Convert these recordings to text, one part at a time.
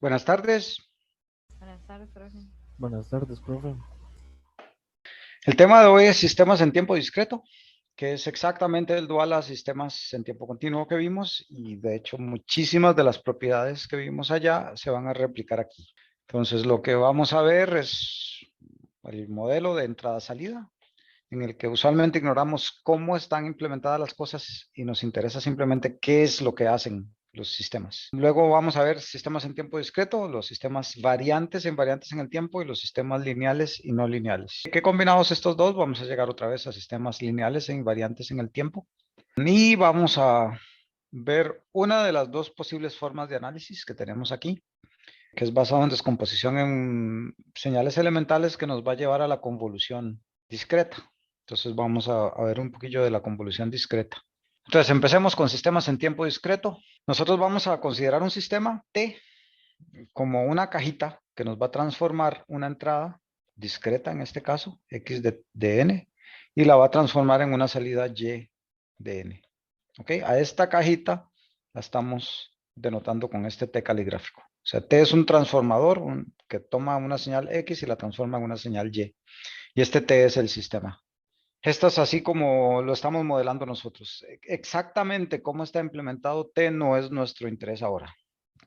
Buenas tardes. Buenas tardes, profe. Buenas tardes, profe. El tema de hoy es sistemas en tiempo discreto, que es exactamente el dual a sistemas en tiempo continuo que vimos y de hecho muchísimas de las propiedades que vimos allá se van a replicar aquí. Entonces lo que vamos a ver es el modelo de entrada-salida, en el que usualmente ignoramos cómo están implementadas las cosas y nos interesa simplemente qué es lo que hacen los sistemas. Luego vamos a ver sistemas en tiempo discreto, los sistemas variantes en el tiempo y los sistemas lineales y no lineales. ¿Qué combinados estos dos? Vamos a llegar otra vez a sistemas lineales e invariantes en el tiempo. Y vamos a ver una de las dos posibles formas de análisis que tenemos aquí, que es basado en descomposición en señales elementales que nos va a llevar a la convolución discreta. Entonces vamos a ver un poquillo de la convolución discreta. Entonces empecemos con sistemas en tiempo discreto. Nosotros vamos a considerar un sistema T como una cajita que nos va a transformar una entrada discreta, en este caso, X de N, y la va a transformar en una salida Y de N. ¿Ok? A esta cajita la estamos denotando con este T caligráfico. O sea, T es un transformador que toma una señal X y la transforma en una señal Y. Y este T es el sistema. Esto es así como lo estamos modelando nosotros. Exactamente cómo está implementado T no es nuestro interés ahora.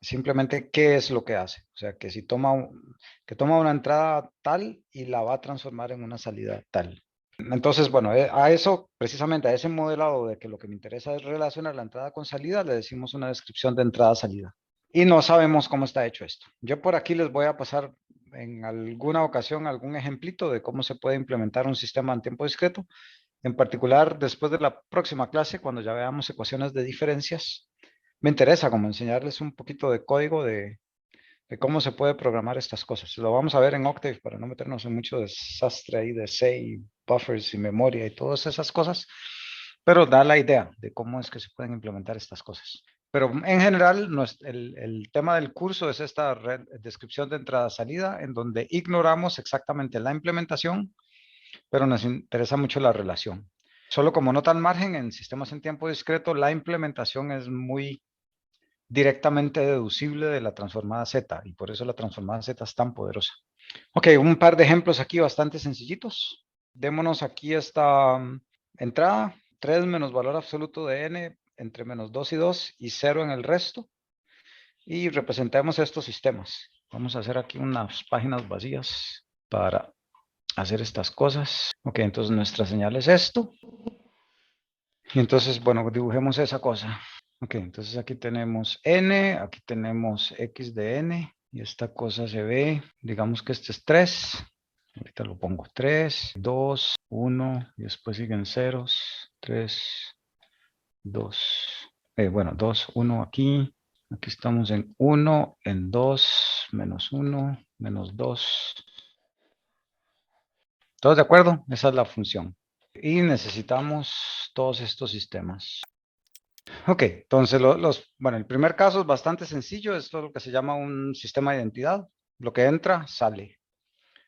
Simplemente qué es lo que hace. O sea, que si toma una entrada tal y la va a transformar en una salida tal. Entonces, bueno, a eso, precisamente a ese modelado de que lo que me interesa es relacionar la entrada con salida, le decimos una descripción de entrada-salida. Y no sabemos cómo está hecho esto. Yo por aquí les voy a pasar en alguna ocasión algún ejemplito de cómo se puede implementar un sistema en tiempo discreto. En particular, después de la próxima clase, cuando ya veamos ecuaciones de diferencias, me interesa como enseñarles un poquito de código de cómo se puede programar estas cosas. Lo vamos a ver en Octave para no meternos en mucho desastre ahí de C y buffers y memoria y todas esas cosas, pero da la idea de cómo es que se pueden implementar estas cosas. Pero en general, el tema del curso es esta descripción de entrada-salida, en donde ignoramos exactamente la implementación, pero nos interesa mucho la relación. Solo como nota al margen, en sistemas en tiempo discreto, la implementación es muy directamente deducible de la transformada Z, y por eso la transformada Z es tan poderosa. Ok, un par de ejemplos aquí bastante sencillitos. Démonos aquí esta entrada, 3 menos valor absoluto de n entre menos 2 y 2 y 0 en el resto. Y representemos estos sistemas. Vamos a hacer aquí unas páginas vacías para hacer estas cosas. Ok, entonces nuestra señal es esto. Y entonces, bueno, dibujemos esa cosa. Ok, entonces aquí tenemos n, aquí tenemos x de n, y esta cosa se ve, digamos que este es 3. Ahorita lo pongo 3, 2, 1, y después siguen ceros, 3, 2. Bueno, 2, 1 aquí. Aquí estamos en 1, en 2, menos 1, menos 2. ¿Todos de acuerdo? Esa es la función. Y necesitamos todos estos sistemas. Ok, entonces bueno, el primer caso es bastante sencillo, esto es lo que se llama un sistema de identidad. Lo que entra, sale.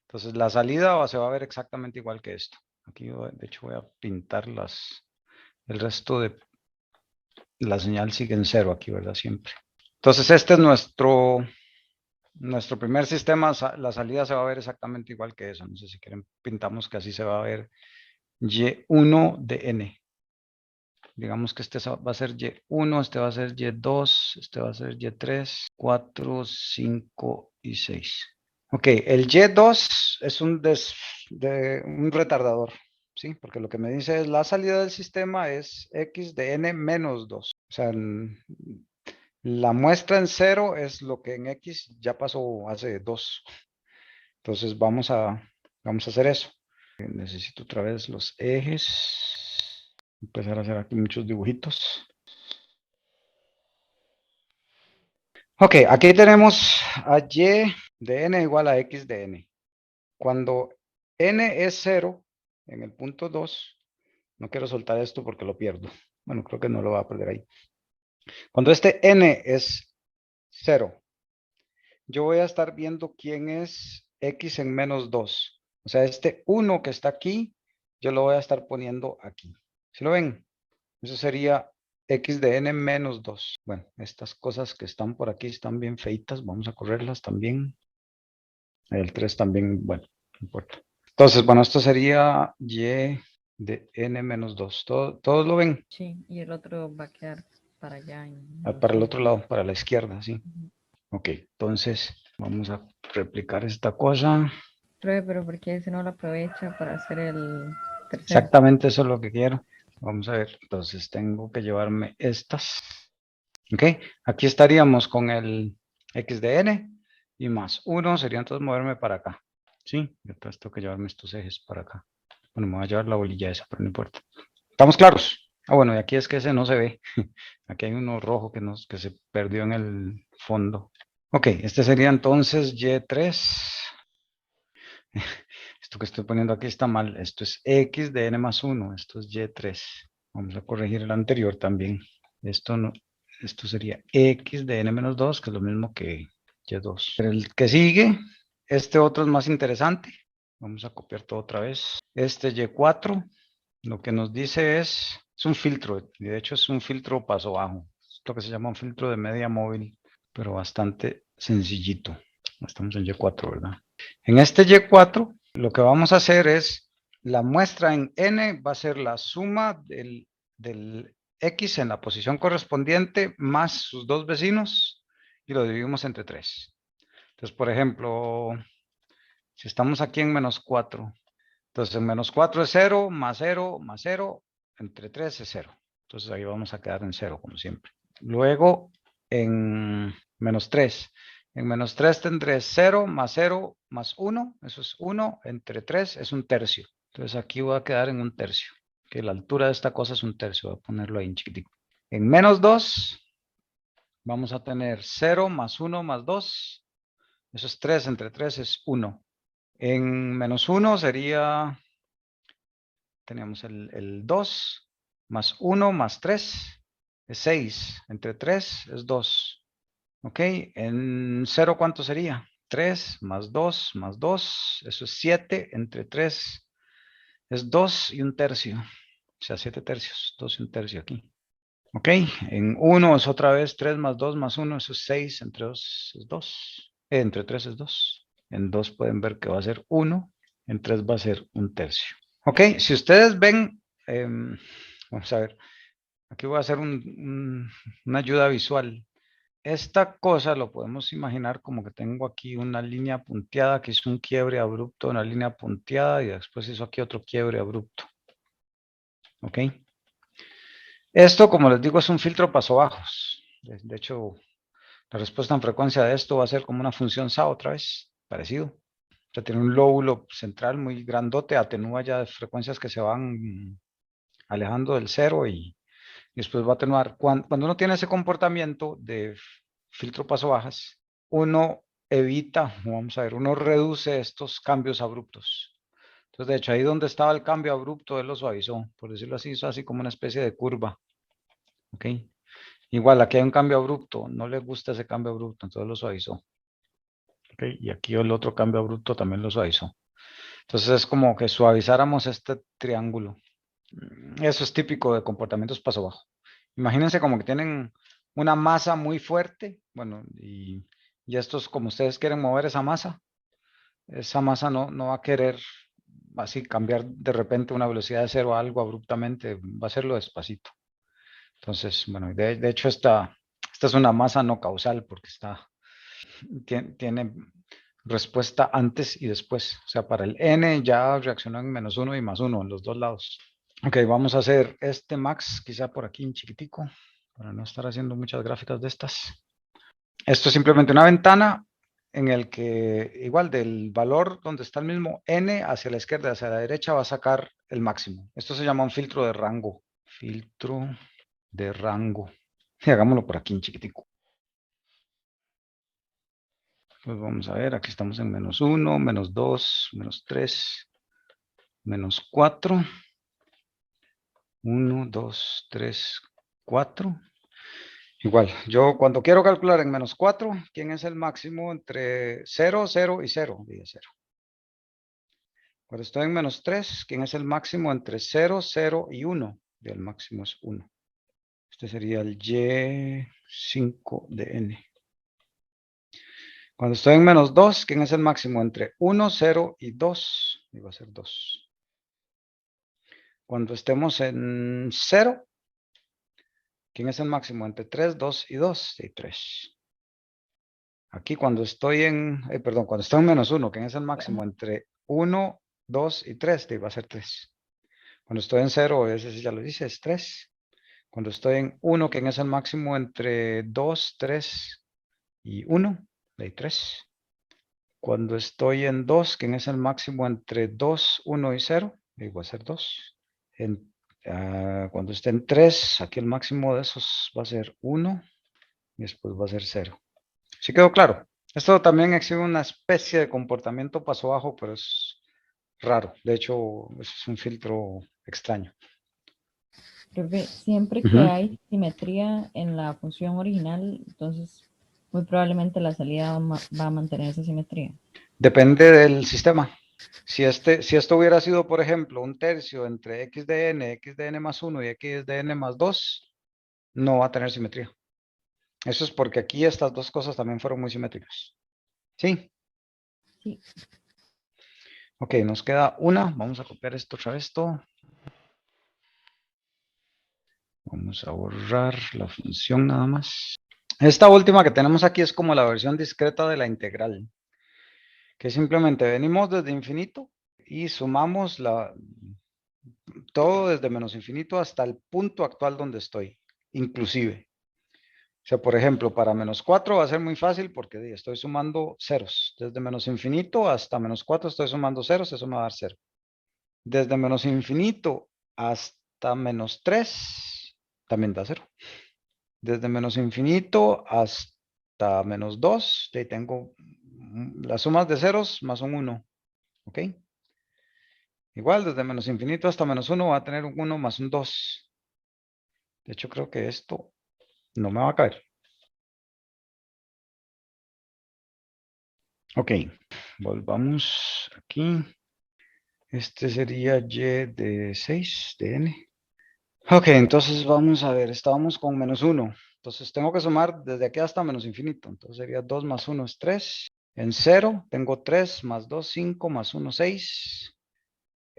Entonces la salida se va a ver exactamente igual que esto. Aquí, de hecho, voy a pintar el resto de la señal sigue en cero aquí, ¿verdad? Siempre. Entonces este es nuestro primer sistema, la salida se va a ver exactamente igual que eso. No sé si quieren, pintamos que así se va a ver Y1 de N. Digamos que este va a ser Y1, este va a ser Y2, este va a ser Y3, 4, 5 y 6. Ok, el Y2 es un retardador, ¿sí? Porque lo que me dice es la salida del sistema es X de N menos 2. O sea, la muestra en 0 es lo que en X ya pasó hace 2. Entonces vamos a hacer eso. Necesito otra vez los ejes. Empezar a hacer aquí muchos dibujitos. Ok, aquí tenemos a y de n igual a x de n. Cuando n es 0 en el punto 2, no quiero soltar esto porque lo pierdo. Bueno, creo que no lo va a perder ahí. Cuando este n es 0, yo voy a estar viendo quién es x en menos 2. O sea, este 1 que está aquí, yo lo voy a estar poniendo aquí. ¿Sí lo ven? Eso sería x de n menos 2. Bueno, estas cosas que están por aquí están bien feitas. Vamos a correrlas también. El 3 también, bueno, no importa. Entonces, bueno, esto sería y de n menos 2. ¿Todos lo ven? Sí, y el otro va a quedar para allá. En Para el menos otro lado, para la izquierda, sí. uno. Ok, entonces vamos a replicar esta cosa. Profe, pero ¿por qué si no lo aprovecha para hacer el tercero? Exactamente eso es lo que quiero. Vamos a ver, entonces tengo que llevarme estas. Ok, aquí estaríamos con el x de n y más 1 sería entonces moverme para acá. Sí, entonces tengo que llevarme estos ejes para acá. Bueno, me voy a llevar la bolilla esa, pero no importa. ¿Estamos claros? Ah, bueno, y aquí es que ese no se ve. Aquí hay uno rojo que se perdió en el fondo. Ok, este sería entonces y3. Esto que estoy poniendo aquí está mal. Esto es x de n más 1. Esto es y3. Vamos a corregir el anterior también. Esto no, esto sería x de n menos 2, que es lo mismo que y2. Pero el que sigue, este otro es más interesante. Vamos a copiar todo otra vez. Este y4, lo que nos dice es un filtro. De hecho, es un filtro paso bajo. Es lo que se llama un filtro de media móvil, pero bastante sencillito. Estamos en y4, ¿verdad? En este y4, lo que vamos a hacer es, la muestra en n va a ser la suma del x en la posición correspondiente más sus dos vecinos y lo dividimos entre 3. Entonces, por ejemplo, si estamos aquí en menos 4, entonces en menos 4 es 0, más 0, más 0, entre 3 es 0. Entonces ahí vamos a quedar en 0, como siempre. Luego, en menos 3. En menos 3 tendré 0 más 1, eso es 1, entre 3 es un tercio. Entonces aquí voy a quedar en un tercio, que la altura de esta cosa es un tercio, voy a ponerlo ahí en chiquitico. En menos 2 vamos a tener 0 más 1 más 2, eso es 3, entre 3 es 1. En menos 1 sería, teníamos el 2, más 1 más 3 es 6, entre 3 es 2. Ok, en 0, ¿cuánto sería? 3 más 2 más 2, eso es 7, entre 3 es 2 y un tercio, o sea, 7 tercios, 2 y un tercio aquí. Ok, en 1 es otra vez 3 más 2 más 1, eso es 6, entre 2 es 2, entre 3 es 2. En 2 pueden ver que va a ser 1, en 3 va a ser un tercio. Ok, si ustedes ven, vamos a ver, aquí voy a hacer una ayuda visual. Esta cosa lo podemos imaginar como que tengo aquí una línea punteada que es un quiebre abrupto, una línea punteada y después hizo aquí otro quiebre abrupto. ¿Ok? Esto, como les digo, es un filtro paso bajos. De hecho, la respuesta en frecuencia de esto va a ser como una función SA otra vez, parecido. O sea, tiene un lóbulo central muy grandote, atenúa ya de frecuencias que se van alejando del cero y después va a atenuar. Cuando uno tiene ese comportamiento de filtro paso bajas, uno evita, vamos a ver, uno reduce estos cambios abruptos. Entonces, de hecho, ahí donde estaba el cambio abrupto, él lo suavizó, por decirlo así, hizo así como una especie de curva. ¿Ok? Igual, aquí hay un cambio abrupto, no le gusta ese cambio abrupto, entonces lo suavizó. ¿Ok? Y aquí el otro cambio abrupto también lo suavizó. Entonces es como que suavizáramos este triángulo. Eso es típico de comportamientos paso bajo. Imagínense como que tienen una masa muy fuerte, bueno, y estos, como ustedes quieren mover esa masa no va a querer así cambiar de repente una velocidad de cero a algo abruptamente, va a hacerlo despacito. Entonces, bueno, de hecho esta es una masa no causal porque tiene respuesta antes y después. O sea, para el n ya reaccionó en menos 1 y más 1 en los dos lados. Ok, vamos a hacer este max quizá por aquí en chiquitico para no estar haciendo muchas gráficas de estas. Esto es simplemente una ventana en el que igual del valor donde está el mismo n hacia la izquierda, hacia la derecha va a sacar el máximo. Esto se llama un filtro de rango. Filtro de rango. Y hagámoslo por aquí en chiquitico. Pues vamos a ver, aquí estamos en menos 1, menos 2, menos 3, menos 4. 1, 2, 3, 4. Igual, yo cuando quiero calcular en menos 4, ¿quién es el máximo entre 0, 0 y 0? Dije 0. Cuando estoy en menos 3, ¿quién es el máximo entre 0, 0 y 1? Y el máximo es 1. Este sería el Y5 de n. Cuando estoy en menos 2, ¿quién es el máximo? Entre 1, 0 y 2. Y va a ser 2. Cuando estemos en 0, ¿quién es el máximo? Entre 3, 2 y 2. Sí, 3. Aquí cuando estoy en, cuando estoy en menos 1, ¿quién es el máximo? Entre 1, 2 y 3. Sí, va a ser 3. Cuando estoy en 0, ese sí ya lo dice, es 3. Cuando estoy en 1, ¿quién es el máximo? Entre 2, 3 y 1. De 3. Cuando estoy en 2, ¿quién es el máximo entre 2, 1 y 0? Va a ser 2. Cuando esté en 3, aquí el máximo de esos va a ser 1 y después va a ser 0. ¿Sí quedó claro? Esto también exhibe una especie de comportamiento paso bajo, pero es raro. De hecho, es un filtro extraño. Profe, siempre que hay simetría en la función original, entonces muy probablemente la salida va a mantener esa simetría. Depende del sistema. Si esto hubiera sido, por ejemplo, un tercio entre x de n más 1 y x de n más 2, no va a tener simetría. Eso es porque aquí estas dos cosas también fueron muy simétricas. ¿Sí? Sí. Ok, nos queda una. Vamos a copiar esto otra vez. Vamos a borrar la función nada más. Esta última que tenemos aquí es como la versión discreta de la integral, que simplemente venimos desde infinito y sumamos todo desde menos infinito hasta el punto actual donde estoy, inclusive. O sea, por ejemplo, para menos 4 va a ser muy fácil porque estoy sumando ceros. Desde menos infinito hasta menos 4 estoy sumando ceros, eso me va a dar 0. Desde menos infinito hasta menos 3 también da 0. Desde menos infinito hasta menos 2, ahí tengo las sumas de ceros más un 1. ¿Ok? Igual, desde menos infinito hasta menos 1 va a tener un 1 más un 2. De hecho, creo que esto no me va a caer. Ok, volvamos aquí. Este sería y de 6 de n. Ok, entonces vamos a ver, estábamos con menos 1. Entonces tengo que sumar desde aquí hasta menos infinito. Entonces sería 2 más 1 es 3. En 0 tengo 3 más 2, 5 más 1, 6.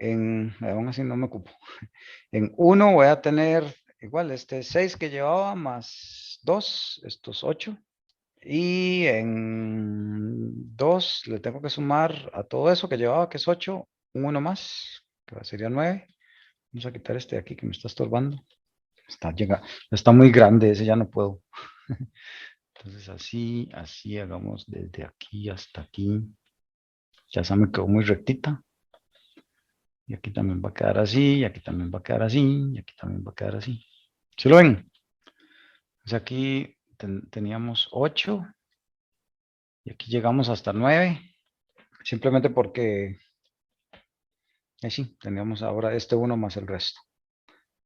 Aún así no me ocupo. En 1 voy a tener igual este 6 que llevaba más 2, esto es 8. Y en 2 le tengo que sumar a todo eso que llevaba, que es 8, un 1 más, que sería 9. Vamos a quitar este de aquí que me está estorbando. Está muy grande, ese ya no puedo. Entonces así hagamos desde aquí hasta aquí. Ya se me quedó muy rectita. Y aquí también va a quedar así, y aquí también va a quedar así, y aquí también va a quedar así. ¿Sí lo ven? Pues aquí teníamos 8 y aquí llegamos hasta 9, simplemente porque sí, teníamos ahora este 1 más el resto.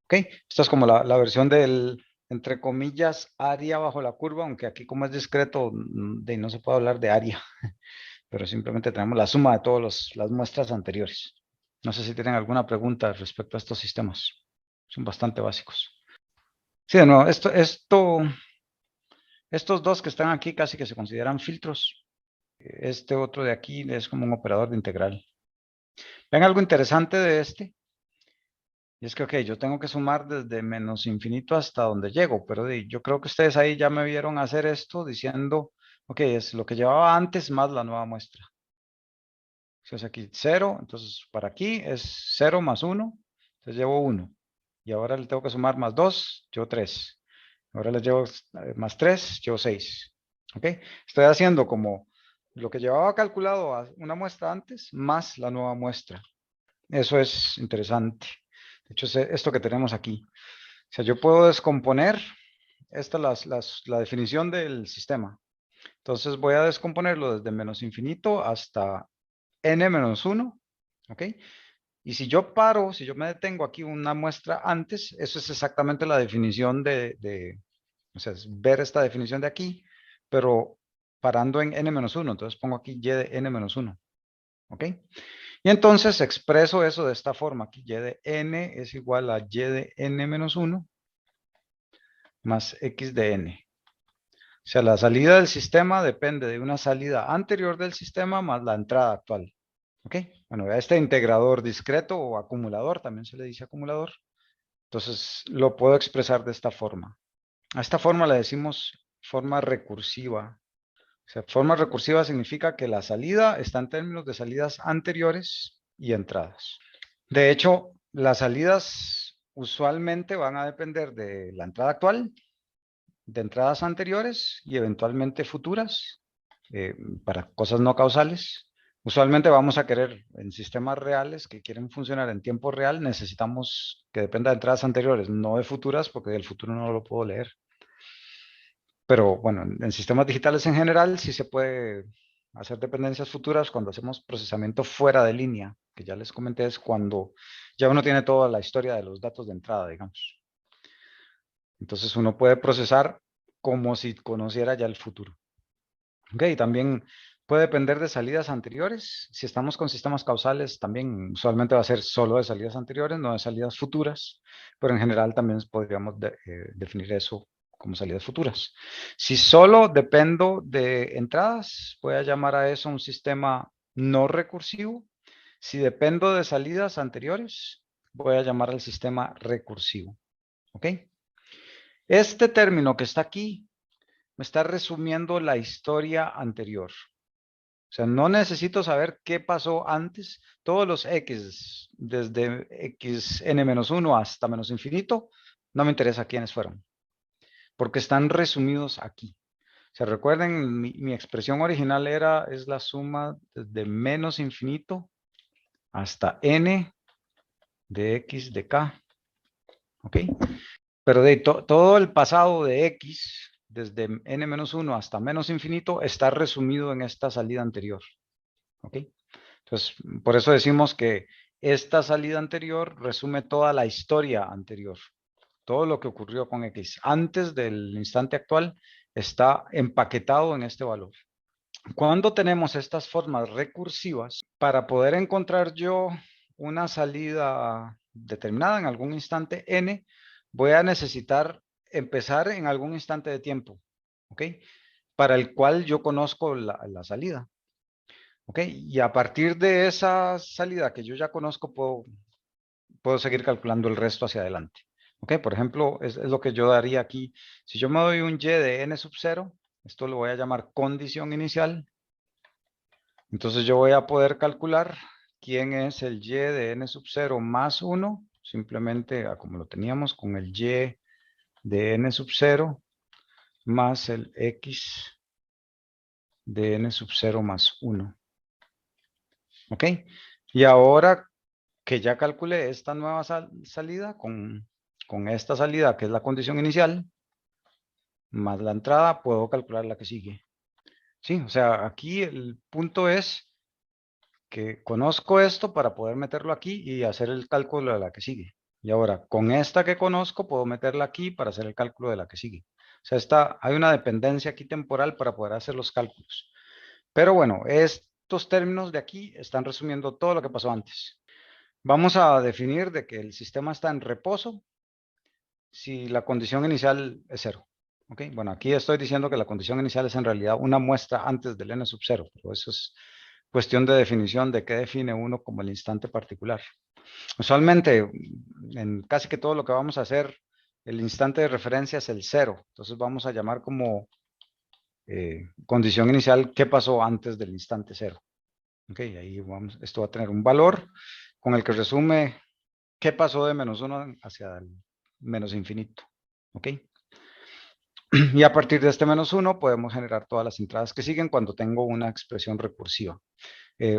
¿Ok? Esta es como la versión del, entre comillas, área bajo la curva, aunque aquí como es discreto, no se puede hablar de área, pero simplemente tenemos la suma de todas las muestras anteriores. No sé si tienen alguna pregunta respecto a estos sistemas. Son bastante básicos. Sí, de nuevo, estos dos que están aquí casi que se consideran filtros. Este otro de aquí es como un operador de integral. ¿Ven algo interesante de este? Y es que, ok, yo tengo que sumar desde menos infinito hasta donde llego, pero yo creo que ustedes ahí ya me vieron hacer esto diciendo, ok, es lo que llevaba antes más la nueva muestra. Si es aquí 0, entonces para aquí es 0 más 1, entonces llevo 1. Y ahora le tengo que sumar más 2, llevo 3. Ahora le llevo más 3, llevo 6. ¿Ok? Estoy haciendo como lo que llevaba calculado a una muestra antes, más la nueva muestra. Eso es interesante. De hecho, es esto que tenemos aquí. O sea, yo puedo descomponer, esta es la definición del sistema. Entonces voy a descomponerlo desde menos infinito hasta n menos 1. ¿Ok? Y si yo paro, si yo me detengo aquí una muestra antes, eso es exactamente la definición o sea, es ver esta definición de aquí, pero parando en n-1. Entonces pongo aquí y de n-1. ¿Ok? Y entonces expreso eso de esta forma. Aquí y de n es igual a y de n-1 más x de n. O sea, la salida del sistema depende de una salida anterior del sistema más la entrada actual. ¿Ok? Bueno, a este integrador discreto o acumulador, también se le dice acumulador. Entonces, lo puedo expresar de esta forma. A esta forma le decimos forma recursiva. O sea, forma recursiva significa que la salida está en términos de salidas anteriores y entradas. De hecho, las salidas usualmente van a depender de la entrada actual, de entradas anteriores y eventualmente futuras, para cosas no causales. Usualmente vamos a querer, en sistemas reales que quieren funcionar en tiempo real, necesitamos que dependa de entradas anteriores, no de futuras, porque del futuro no lo puedo leer. Pero bueno, en sistemas digitales en general sí se puede hacer dependencias futuras cuando hacemos procesamiento fuera de línea, que ya les comenté, es cuando ya uno tiene toda la historia de los datos de entrada, digamos. Entonces uno puede procesar como si conociera ya el futuro. Ok, también puede depender de salidas anteriores. Si estamos con sistemas causales, también usualmente va a ser solo de salidas anteriores, no de salidas futuras, pero en general también podríamos definir eso como salidas futuras. Si solo dependo de entradas, voy a llamar a eso un sistema no recursivo. Si dependo de salidas anteriores, voy a llamar al sistema recursivo. ¿Ok? Este término que está aquí me está resumiendo la historia anterior. O sea, no necesito saber qué pasó antes. Todos los x, desde xn-1 hasta menos infinito, no me interesa quiénes fueron, porque están resumidos aquí. ¿Se recuerden? Mi expresión original es la suma de menos infinito hasta n de x de k. ¿Ok? Pero de todo el pasado de x, desde n-1 hasta menos infinito, está resumido en esta salida anterior. ¿Ok? Entonces, por eso decimos que esta salida anterior resume toda la historia anterior. Todo lo que ocurrió con x antes del instante actual está empaquetado en este valor. Cuando tenemos estas formas recursivas, para poder encontrar yo una salida determinada en algún instante n, voy a necesitar empezar en algún instante de tiempo, ¿ok? Para el cual yo conozco la salida, ¿ok? Y a partir de esa salida que yo ya conozco, puedo seguir calculando el resto hacia adelante, ¿ok? Por ejemplo, es lo que yo daría aquí. Si yo me doy un y de n sub 0, esto lo voy a llamar condición inicial. Entonces yo voy a poder calcular quién es el y de n sub 0 más 1, simplemente como lo teníamos con el y de n sub 0 más el x de n sub 0 más 1. ¿Ok? Y ahora que ya calculé esta nueva salida con esta salida que es la condición inicial, más la entrada, puedo calcular la que sigue. Sí, o sea, aquí el punto es que conozco esto para poder meterlo aquí y hacer el cálculo de la que sigue. Y ahora, con esta que conozco, puedo meterla aquí para hacer el cálculo de la que sigue. O sea, hay una dependencia aquí temporal para poder hacer los cálculos. Pero bueno, estos términos de aquí están resumiendo todo lo que pasó antes. Vamos a definir de que el sistema está en reposo si la condición inicial es 0. ¿Ok? Bueno, aquí estoy diciendo que la condición inicial es en realidad una muestra antes del n sub 0, pero eso es cuestión de definición de qué define uno como el instante particular. Usualmente, en casi que todo lo que vamos a hacer, el instante de referencia es el 0. Entonces vamos a llamar como condición inicial qué pasó antes del instante 0. Ok, ahí vamos, esto va a tener un valor con el que resume qué pasó de menos 1 hacia el menos infinito. Ok. Y a partir de este menos 1 podemos generar todas las entradas que siguen cuando tengo una expresión recursiva.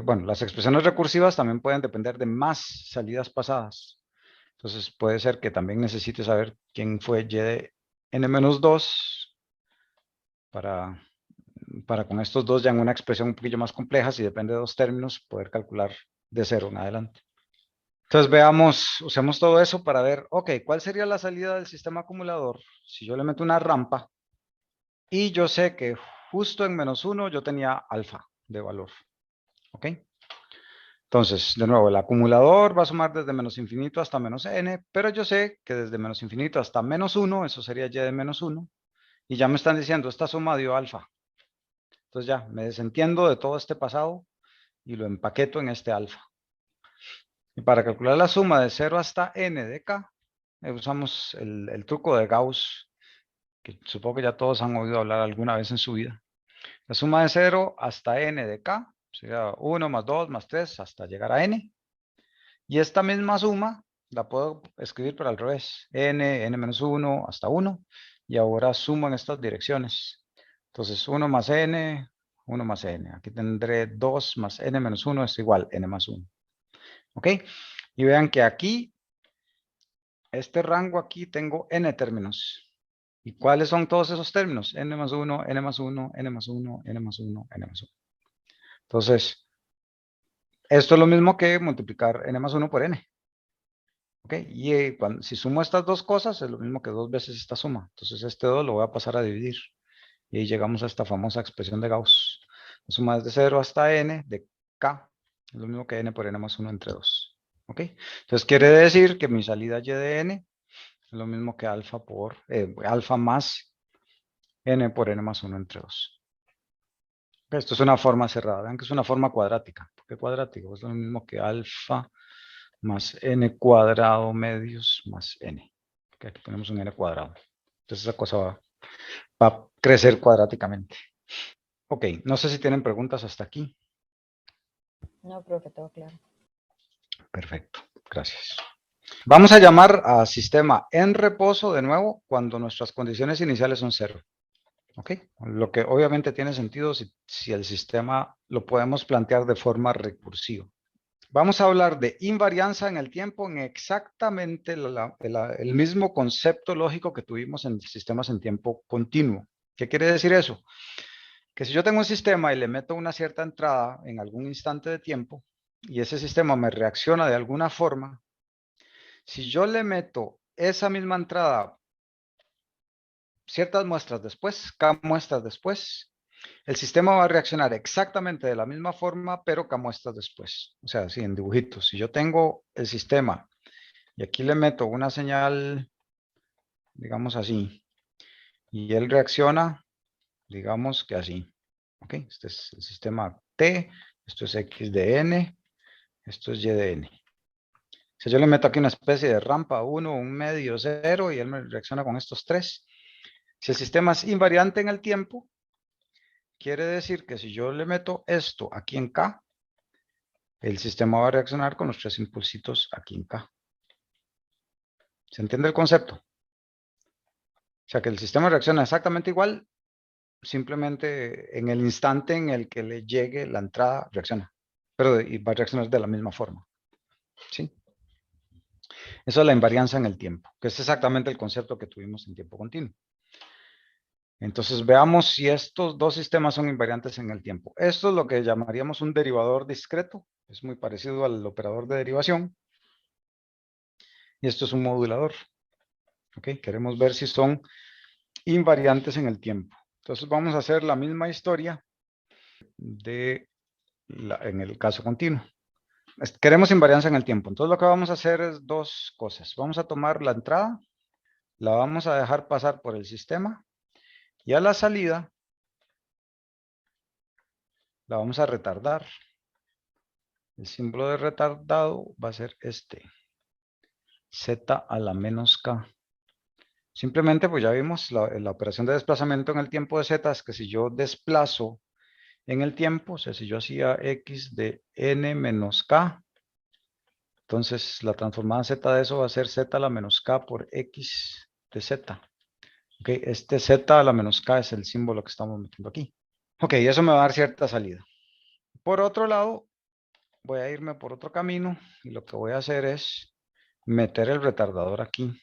Bueno, las expresiones recursivas también pueden depender de más salidas pasadas. Entonces puede ser que también necesite saber quién fue y de n-2 para con estos dos ya en una expresión un poquillo más compleja, si depende de dos términos, poder calcular de 0 en adelante. Entonces veamos, usemos todo eso para ver, ok, ¿cuál sería la salida del sistema acumulador si yo le meto una rampa y yo sé que justo en -1 yo tenía alfa de valor? ¿Ok? Entonces, de nuevo, el acumulador va a sumar desde menos infinito hasta menos n, pero yo sé que desde menos infinito hasta menos 1, eso sería y de menos 1, y ya me están diciendo, esta suma dio alfa. Entonces ya, me desentiendo de todo este pasado y lo empaqueto en este alfa. Y para calcular la suma de 0 hasta n de k, usamos el truco de Gauss, que supongo que ya todos han oído hablar alguna vez en su vida. La suma de 0 hasta n de k sería 1 más 2 más 3 hasta llegar a n. Y esta misma suma la puedo escribir por al revés. N menos 1 hasta 1. Y ahora sumo en estas direcciones. Entonces 1 más n, 1 más n. Aquí tendré 2 más n menos 1 es igual n más 1. ¿Ok? Y vean que aquí, este rango aquí tengo n términos. ¿Y cuáles son todos esos términos? N más 1, n más 1, n más 1, n más 1, n más 1. Entonces, esto es lo mismo que multiplicar n más 1 por n. ¿Ok? Y si sumo estas dos cosas, es lo mismo que 2 veces esta suma. Entonces, este 2 lo voy a pasar a dividir. Y ahí llegamos a esta famosa expresión de Gauss. La suma es de 0 hasta n de k. Es lo mismo que n por n más 1 entre 2. ¿Ok? Entonces, quiere decir que mi salida y de n es lo mismo que alfa más n por n más 1 entre 2. Esto es una forma cerrada. Vean que es una forma cuadrática. ¿Por qué cuadrática? Es lo mismo que alfa más n cuadrado medios más n. Okay, aquí tenemos un n cuadrado. Entonces esa cosa va a crecer cuadráticamente. Ok, no sé si tienen preguntas hasta aquí. No, profe, todo claro. Perfecto, gracias. Vamos a llamar a sistema en reposo de nuevo cuando nuestras condiciones iniciales son 0. ¿Ok? Lo que obviamente tiene sentido si el sistema lo podemos plantear de forma recursiva. Vamos a hablar de invarianza en el tiempo en exactamente el mismo concepto lógico que tuvimos en sistemas en tiempo continuo. ¿Qué quiere decir eso? Que si yo tengo un sistema y le meto una cierta entrada en algún instante de tiempo y ese sistema me reacciona de alguna forma, si yo le meto esa misma entrada ciertas muestras después, K muestras después, el sistema va a reaccionar exactamente de la misma forma, pero K muestras después. O sea, así en dibujitos. Si yo tengo el sistema y aquí le meto una señal, digamos así, y él reacciona, digamos que así. ¿Ok? Este es el sistema T, esto es X de N, esto es Y de N. Si yo le meto aquí una especie de rampa 1, un medio 0, y él me reacciona con estos tres. Si el sistema es invariante en el tiempo, quiere decir que si yo le meto esto aquí en K, el sistema va a reaccionar con los tres impulsitos aquí en K. ¿Se entiende el concepto? O sea que el sistema reacciona exactamente igual, simplemente en el instante en el que le llegue la entrada, reacciona. Pero va a reaccionar de la misma forma. ¿Sí? Eso es la invarianza en el tiempo, que es exactamente el concepto que tuvimos en tiempo continuo. Entonces veamos si estos dos sistemas son invariantes en el tiempo. Esto es lo que llamaríamos un derivador discreto. Es muy parecido al operador de derivación. Y esto es un modulador. ¿Ok? Queremos ver si son invariantes en el tiempo. Entonces vamos a hacer la misma historia en el caso continuo. Queremos invarianza en el tiempo. Entonces lo que vamos a hacer es dos cosas. Vamos a tomar la entrada, la vamos a dejar pasar por el sistema y a la salida la vamos a retardar. El símbolo de retardado va a ser este. Z a la menos K. Simplemente, pues ya vimos la operación de desplazamiento en el tiempo de Z es que si yo desplazo en el tiempo, o sea, si yo hacía X de N menos K, entonces la transformada Z de eso va a ser Z a la menos K por X de Z. Ok, este Z a la menos K es el símbolo que estamos metiendo aquí. Ok, eso me va a dar cierta salida. Por otro lado, voy a irme por otro camino y lo que voy a hacer es meter el retardador aquí.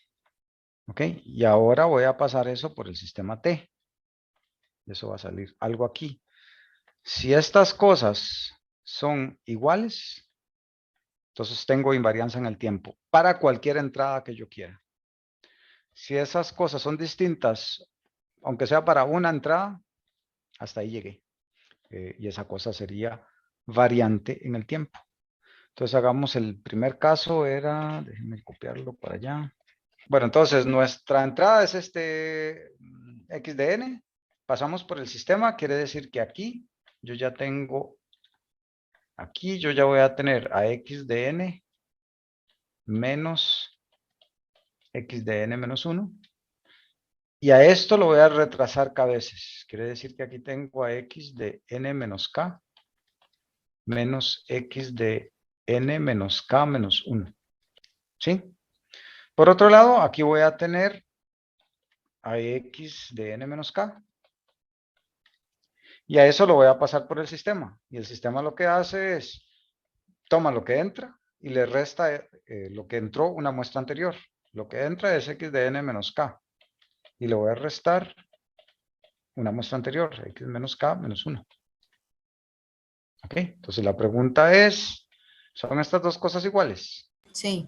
Ok, y ahora voy a pasar eso por el sistema T. Eso va a salir algo aquí. Si estas cosas son iguales, entonces tengo invarianza en el tiempo para cualquier entrada que yo quiera. Si esas cosas son distintas, aunque sea para una entrada, hasta ahí llegué. Y esa cosa sería variante en el tiempo. Entonces hagamos el primer caso, déjenme copiarlo para allá. Bueno, entonces nuestra entrada es x de n. Pasamos por el sistema, quiere decir que aquí yo ya tengo, aquí yo ya voy a tener a x de n menos x de n menos 1. Y a esto lo voy a retrasar k veces. Quiere decir que aquí tengo a x de n menos k menos x de n menos k menos 1. ¿Sí? Por otro lado, aquí voy a tener a x de n menos k. Y a eso lo voy a pasar por el sistema. Y el sistema lo que hace es, toma lo que entra y le resta lo que entró una muestra anterior. Lo que entra es x de n menos k. Y le voy a restar una muestra anterior, x menos k menos 1. ¿Ok? Entonces la pregunta es, ¿son estas dos cosas iguales? Sí.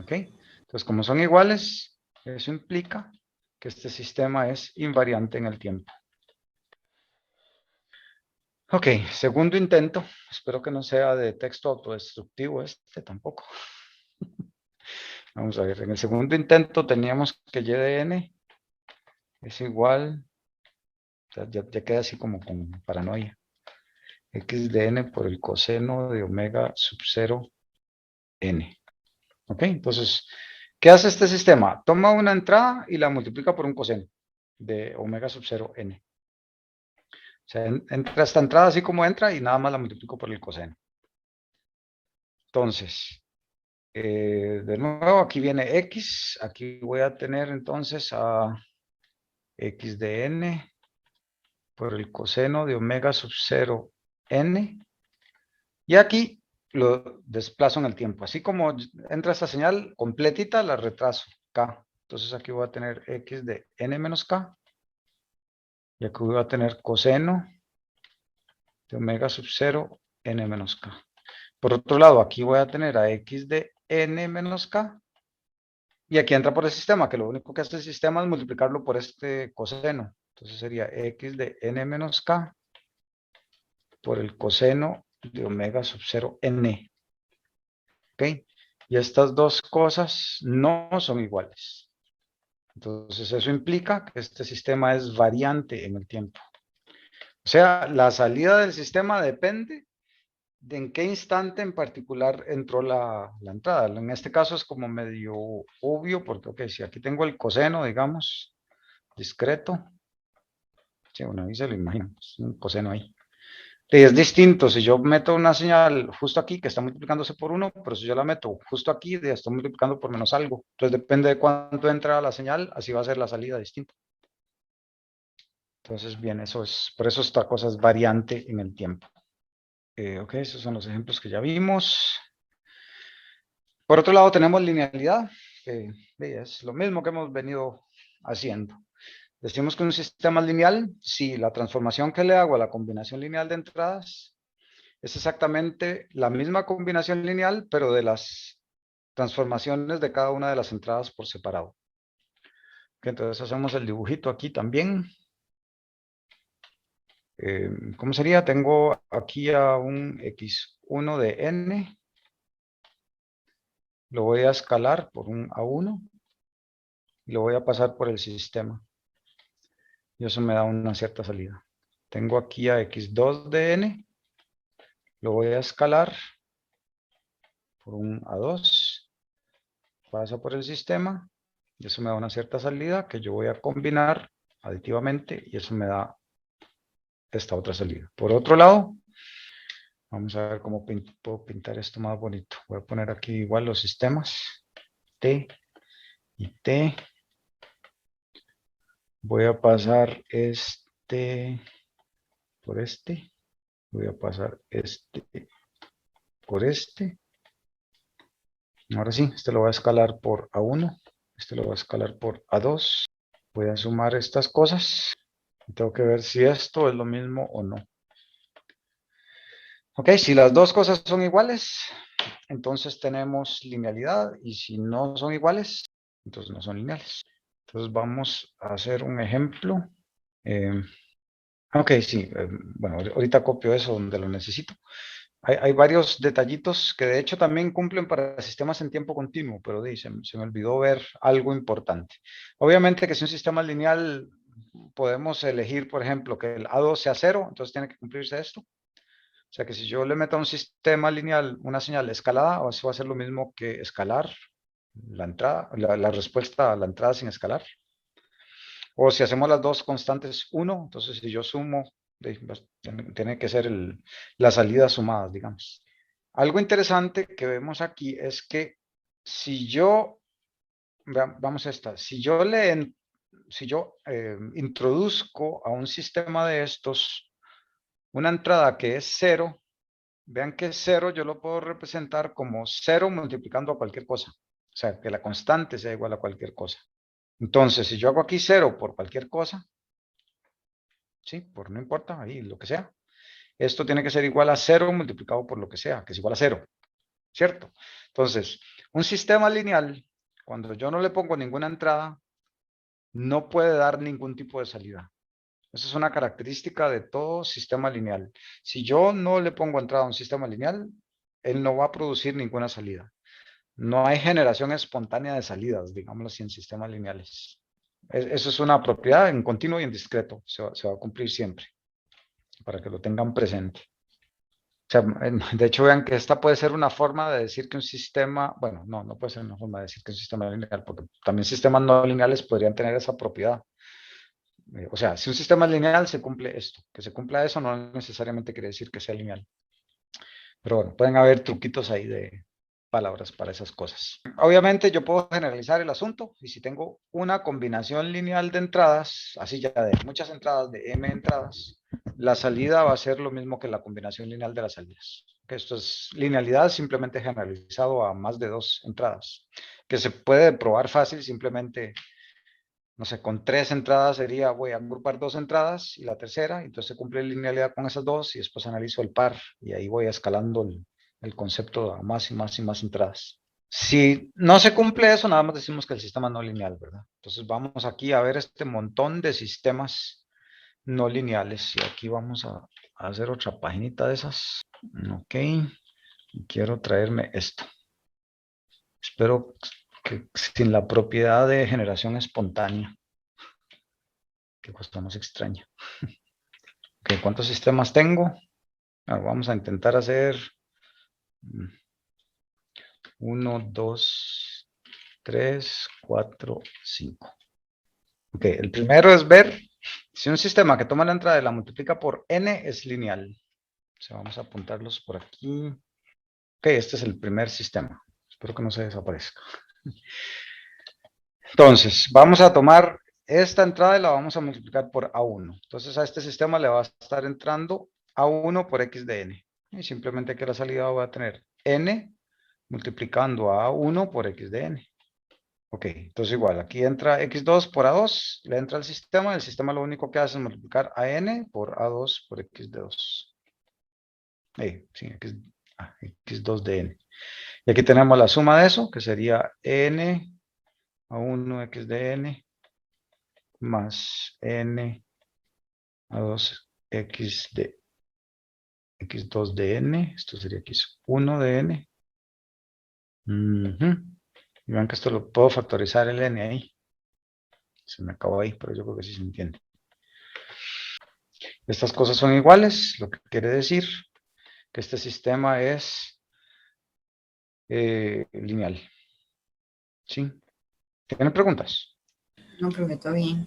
¿Ok? Entonces como son iguales, eso implica que este sistema es invariante en el tiempo. Ok, segundo intento. Espero que no sea de texto autodestructivo tampoco. Vamos a ver, en el segundo intento teníamos que y de n es igual, ya queda así como con paranoia. X de n por el coseno de omega sub 0 n. Ok, entonces, ¿qué hace este sistema? Toma una entrada y la multiplica por un coseno de omega sub 0 n. O sea, entra esta entrada así como entra y nada más la multiplico por el coseno. Entonces, de nuevo, aquí viene x. Aquí voy a tener entonces a x de n por el coseno de omega sub 0 n. Y aquí lo desplazo en el tiempo. Así como entra esta señal completita, la retraso k. Entonces aquí voy a tener x de n menos k. Y aquí voy a tener coseno de omega sub 0 n menos k. Por otro lado, aquí voy a tener a x de n menos k. Y aquí entra por el sistema, que lo único que hace el sistema es multiplicarlo por este coseno. Entonces sería x de n menos k por el coseno de omega sub 0 n. ¿Ok? Y estas dos cosas no son iguales. Entonces eso implica que este sistema es variante en el tiempo. O sea, la salida del sistema depende de en qué instante en particular entró la entrada. En este caso es como medio obvio, porque ok, si aquí tengo el coseno, digamos, discreto, sí, bueno, ahí se lo imagino, es un coseno ahí. Y es distinto si yo meto una señal justo aquí que está multiplicándose por 1, pero si yo la meto justo aquí, ya estoy multiplicando por menos algo. Entonces depende de cuánto entra la señal, así va a ser la salida distinta. Entonces, bien, por eso esta cosa es variante en el tiempo. Ok, esos son los ejemplos que ya vimos. Por otro lado tenemos linealidad, que es lo mismo que hemos venido haciendo. Decimos que un sistema es lineal si la transformación que le hago a la combinación lineal de entradas es exactamente la misma combinación lineal, pero de las transformaciones de cada una de las entradas por separado. Okay, entonces hacemos el dibujito aquí también. ¿Cómo sería? Tengo aquí a un x1 de n. Lo voy a escalar por un a1 y lo voy a pasar por el sistema. Y eso me da una cierta salida. Tengo aquí a x2 de n. Lo voy a escalar por un a2. Pasa por el sistema. Y eso me da una cierta salida que yo voy a combinar aditivamente. Y eso me da esta otra salida. Por otro lado, vamos a ver cómo puedo pintar esto más bonito. Voy a poner aquí igual los sistemas. T y T. Voy a pasar este por este. Voy a pasar este por este. Ahora sí, este lo voy a escalar por A1. Este lo voy a escalar por A2. Voy a sumar estas cosas. Tengo que ver si esto es lo mismo o no. Ok, si las dos cosas son iguales, entonces tenemos linealidad. Y si no son iguales, entonces no son lineales. Entonces vamos a hacer un ejemplo. Ok, sí. Bueno, ahorita copio eso donde lo necesito. hay varios detallitos que de hecho también cumplen para sistemas en tiempo continuo, pero se me olvidó ver algo importante. Obviamente que si un sistema es lineal, podemos elegir, por ejemplo, que el A2 sea 0, entonces tiene que cumplirse esto. O sea que si yo le meto a un sistema lineal una señal escalada, eso va a ser lo mismo que escalar la entrada, la respuesta a la entrada sin escalar. O si hacemos las dos constantes 1, entonces si yo sumo, tiene que ser las salidas sumadas, digamos. Algo interesante que vemos aquí es que si yo, vamos a esta, si yo introduzco a un sistema de estos una entrada que es 0, vean que 0 yo lo puedo representar como 0 multiplicando a cualquier cosa. O sea, que la constante sea igual a cualquier cosa. Entonces, si yo hago aquí 0 por cualquier cosa, ¿sí? Por no importa, ahí lo que sea. Esto tiene que ser igual a 0 multiplicado por lo que sea, que es igual a 0, ¿cierto? Entonces, un sistema lineal, cuando yo no le pongo ninguna entrada, no puede dar ningún tipo de salida. Esa es una característica de todo sistema lineal. Si yo no le pongo entrada a un sistema lineal, él no va a producir ninguna salida. No hay generación espontánea de salidas, digámoslo así, en sistemas lineales. Eso es una propiedad en continuo y en discreto. Se va a cumplir siempre, para que lo tengan presente. O sea, de hecho, vean que esta puede ser una forma de decir que un sistema, bueno, no puede ser una forma de decir que un sistema lineal, porque también sistemas no lineales podrían tener esa propiedad. O sea, si un sistema es lineal, se cumple esto. Que se cumpla eso no necesariamente quiere decir que sea lineal. Pero bueno, pueden haber truquitos ahí de palabras para esas cosas. Obviamente yo puedo generalizar el asunto y si tengo una combinación lineal de entradas, así ya de muchas entradas, de m entradas, la salida va a ser lo mismo que la combinación lineal de las salidas. Que esto es linealidad simplemente generalizado a más de 2 entradas, que se puede probar fácil simplemente, no sé, con 3 entradas sería, voy a agrupar 2 entradas y la tercera, entonces se cumple linealidad con esas dos y después analizo el par y ahí voy escalando el concepto a más y más y más entradas. Si no se cumple eso, nada más decimos que el sistema no lineal, ¿verdad? Entonces vamos aquí a ver este montón de sistemas no lineales y aquí vamos a hacer otra paginita de esas. Ok, quiero traerme esto. Espero que sin la propiedad de generación espontánea. Qué cosa más extraña. Ok, ¿cuántos sistemas tengo? Vamos a intentar hacer 1, 2, 3, 4, 5. Ok, el primero es ver si un sistema que toma la entrada y la multiplica por n es lineal. O sea, vamos a apuntarlos por aquí. Ok, este es el primer sistema. Espero que no se desaparezca. Entonces, vamos a tomar esta entrada y la vamos a multiplicar por A1. Entonces, a este sistema le va a estar entrando A1 por X de N. Y simplemente que la salida va a tener N multiplicando a A1 por X de N. Ok, entonces igual, aquí entra X2 por A2, le entra al sistema, el sistema lo único que hace es multiplicar a N por A2 por X de 2. Sí, X2 de N. Y aquí tenemos la suma de eso, que sería N A1 X de N más N A2 X de X2 de N, esto sería X1 de N. Y vean que esto lo puedo factorizar el N ahí. Se me acabó ahí, pero yo creo que sí se entiende. Estas cosas son iguales, lo que quiere decir que este sistema es lineal. ¿Sí? ¿Tienen preguntas? No, profe, todo bien.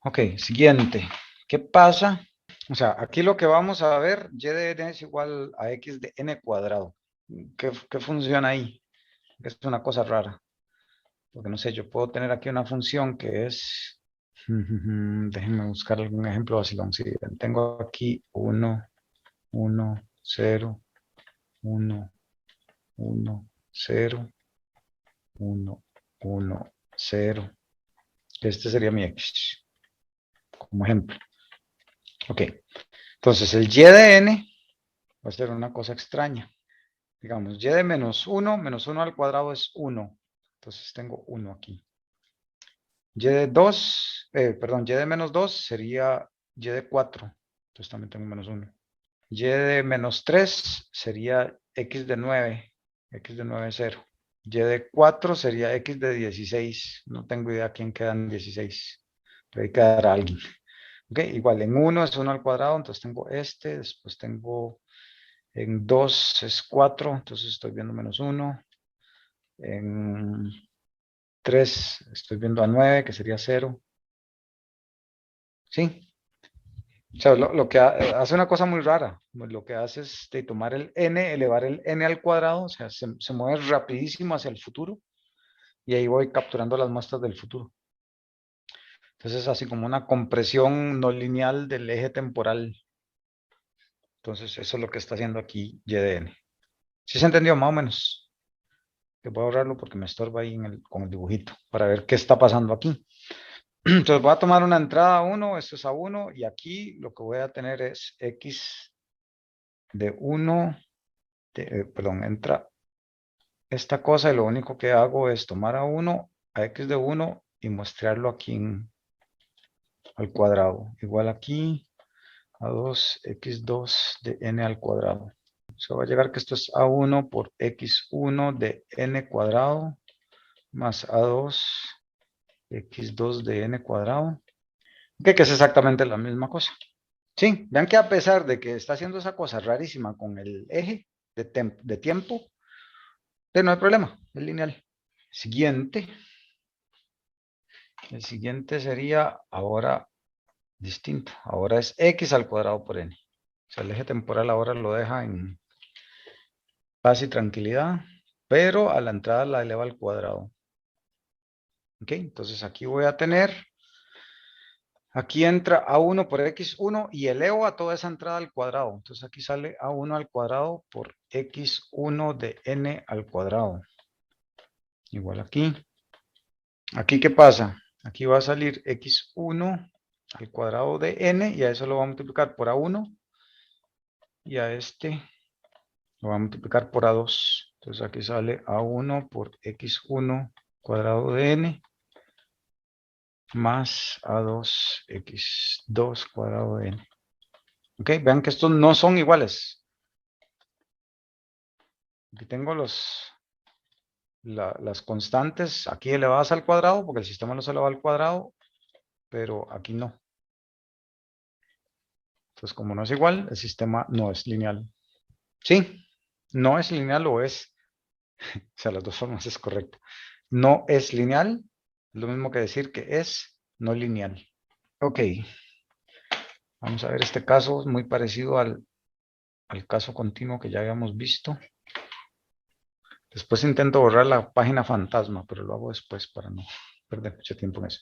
Ok, siguiente. ¿Qué pasa? O sea, aquí lo que vamos a ver, y de n es igual a x de n cuadrado. ¿Qué funciona ahí? Es una cosa rara. Porque no sé, yo puedo tener aquí una función que es... Déjenme buscar algún ejemplo vacilón. Si tengo aquí 1, 1, 0, 1, 1, 0, 1, 1, 0. Este sería mi x, como ejemplo. Ok, entonces el y de n va a ser una cosa extraña. Digamos, y de menos 1 al cuadrado es 1. Entonces tengo 1 aquí. Y de 2, perdón, y de menos 2 sería y de 4. Entonces también tengo menos 1. Y de menos 3 sería x de 9. X de 9 es 0. Y de 4 sería x de 16. No tengo idea quién queda en 16. Pero ahí quedará alguien. Ok, igual en 1 es 1 al cuadrado, entonces tengo este, después tengo en 2 es 4, entonces estoy viendo menos 1. En 3 estoy viendo a 9, que sería 0. ¿Sí? O sea, lo que hace una cosa muy rara. Lo que hace es de tomar el n, elevar el n al cuadrado, o sea, se mueve rapidísimo hacia el futuro, y ahí voy capturando las muestras del futuro. Entonces es así como una compresión no lineal del eje temporal. Entonces eso es lo que está haciendo aquí y de n. ¿Sí se entendió más o menos? Que voy a ahorrarlo porque me estorba ahí con el dibujito para ver qué está pasando aquí. Entonces voy a tomar una entrada a 1, esto es a 1, y aquí lo que voy a tener es x de 1, perdón, entra esta cosa y lo único que hago es tomar a 1, a x de 1 y mostrarlo aquí al cuadrado. Igual aquí a 2, x2 de n al cuadrado. Se va a llegar que esto es a1 por x1 de n cuadrado más a2 x2 de n cuadrado, que es exactamente la misma cosa. Sí, vean que a pesar de que está haciendo esa cosa rarísima con el eje de tiempo, no hay problema, es lineal. Siguiente. El siguiente sería ahora distinto. Ahora es x al cuadrado por n. O sea, el eje temporal ahora lo deja en paz y tranquilidad, pero a la entrada la eleva al cuadrado. Ok, entonces aquí voy a tener, aquí entra a1 por x1 y elevo a toda esa entrada al cuadrado. Entonces aquí sale a1 al cuadrado por x1 de n al cuadrado. Igual aquí. Aquí, ¿qué pasa? Aquí va a salir x1 al cuadrado de n y a eso lo va a multiplicar por a1 y a este lo va a multiplicar por a2. Entonces aquí sale a1 por x1 cuadrado de n más a2 x2 cuadrado de n. Ok, vean que estos no son iguales. Aquí tengo las constantes aquí elevadas al cuadrado porque el sistema los eleva al cuadrado, pero aquí no. Entonces, como no es igual, el sistema no es lineal. Sí, no es lineal o es, o sea, las dos formas es correcto. No es lineal, es lo mismo que decir que es no lineal. Ok, vamos a ver este caso, es muy parecido al caso continuo que ya habíamos visto. Después intento borrar la página fantasma, pero lo hago después para no perder mucho tiempo en eso.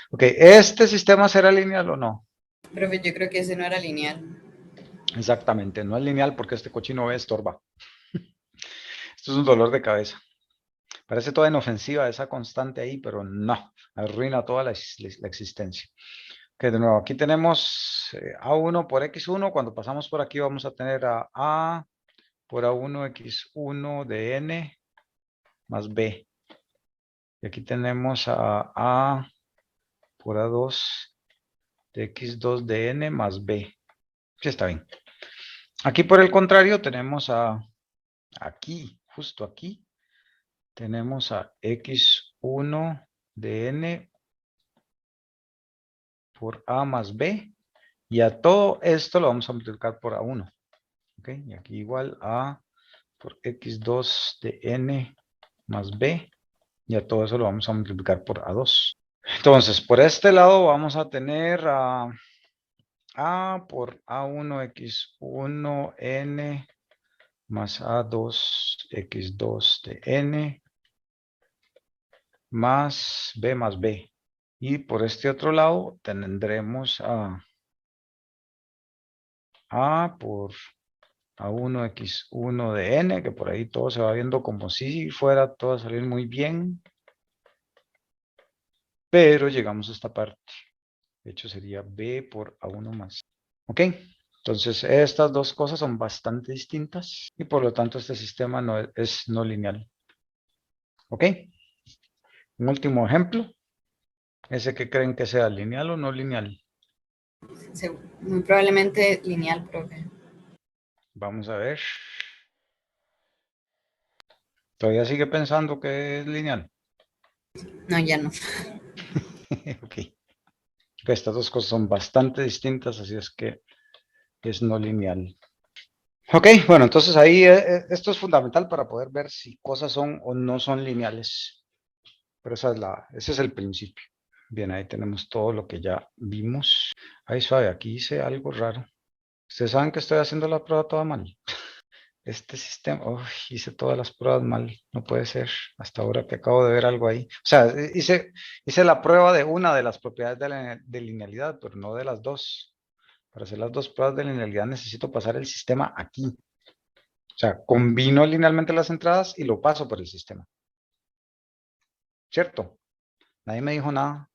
Ok, ¿este sistema será lineal o no? Profe, yo creo que ese no era lineal. Exactamente, no es lineal porque este cochino B estorba. Esto es un dolor de cabeza. Parece toda inofensiva esa constante ahí, pero no, arruina toda la existencia. Ok, de nuevo, aquí tenemos A1 por X1. Cuando pasamos por aquí vamos a tener a por A1 X1 de N más B. Y aquí tenemos a por A2 de X2 de N más B. Sí, está bien. Aquí por el contrario tenemos aquí, justo aquí, tenemos a X1 de N por A más B. Y a todo esto lo vamos a multiplicar por A1. ¿Ok? Y aquí igual a por X2 de N más B. Y a todo eso lo vamos a multiplicar por A2. Entonces, por este lado vamos a tener A por A1 X1 N más A2 X2 de N más B. Y por este otro lado tendremos a por A1 X1 de N, que por ahí todo se va viendo como si fuera todo a salir muy bien. Pero llegamos a esta parte. De hecho sería B por A1 más. ¿Ok? Entonces estas dos cosas son bastante distintas y por lo tanto este sistema no es no lineal. ¿Ok? Un último ejemplo. Ese que creen que sea lineal o no lineal. Muy probablemente lineal, profe. Vamos a ver. ¿Todavía sigue pensando que es lineal? No, ya no. Ok. Estas dos cosas son bastante distintas, así es que es no lineal. Ok, bueno, entonces ahí esto es fundamental para poder ver si cosas son o no son lineales. Pero ese es el principio. Bien, ahí tenemos todo lo que ya vimos. Ahí suave, aquí hice algo raro. Ustedes saben que estoy haciendo la prueba toda mal. Este sistema, hice todas las pruebas mal, no puede ser, hasta ahora que acabo de ver algo ahí. O sea, hice la prueba de una de las propiedades de linealidad, pero no de las dos. Para hacer las dos pruebas de linealidad necesito pasar el sistema aquí. O sea, combino linealmente las entradas y lo paso por el sistema. ¿Cierto? Nadie me dijo nada.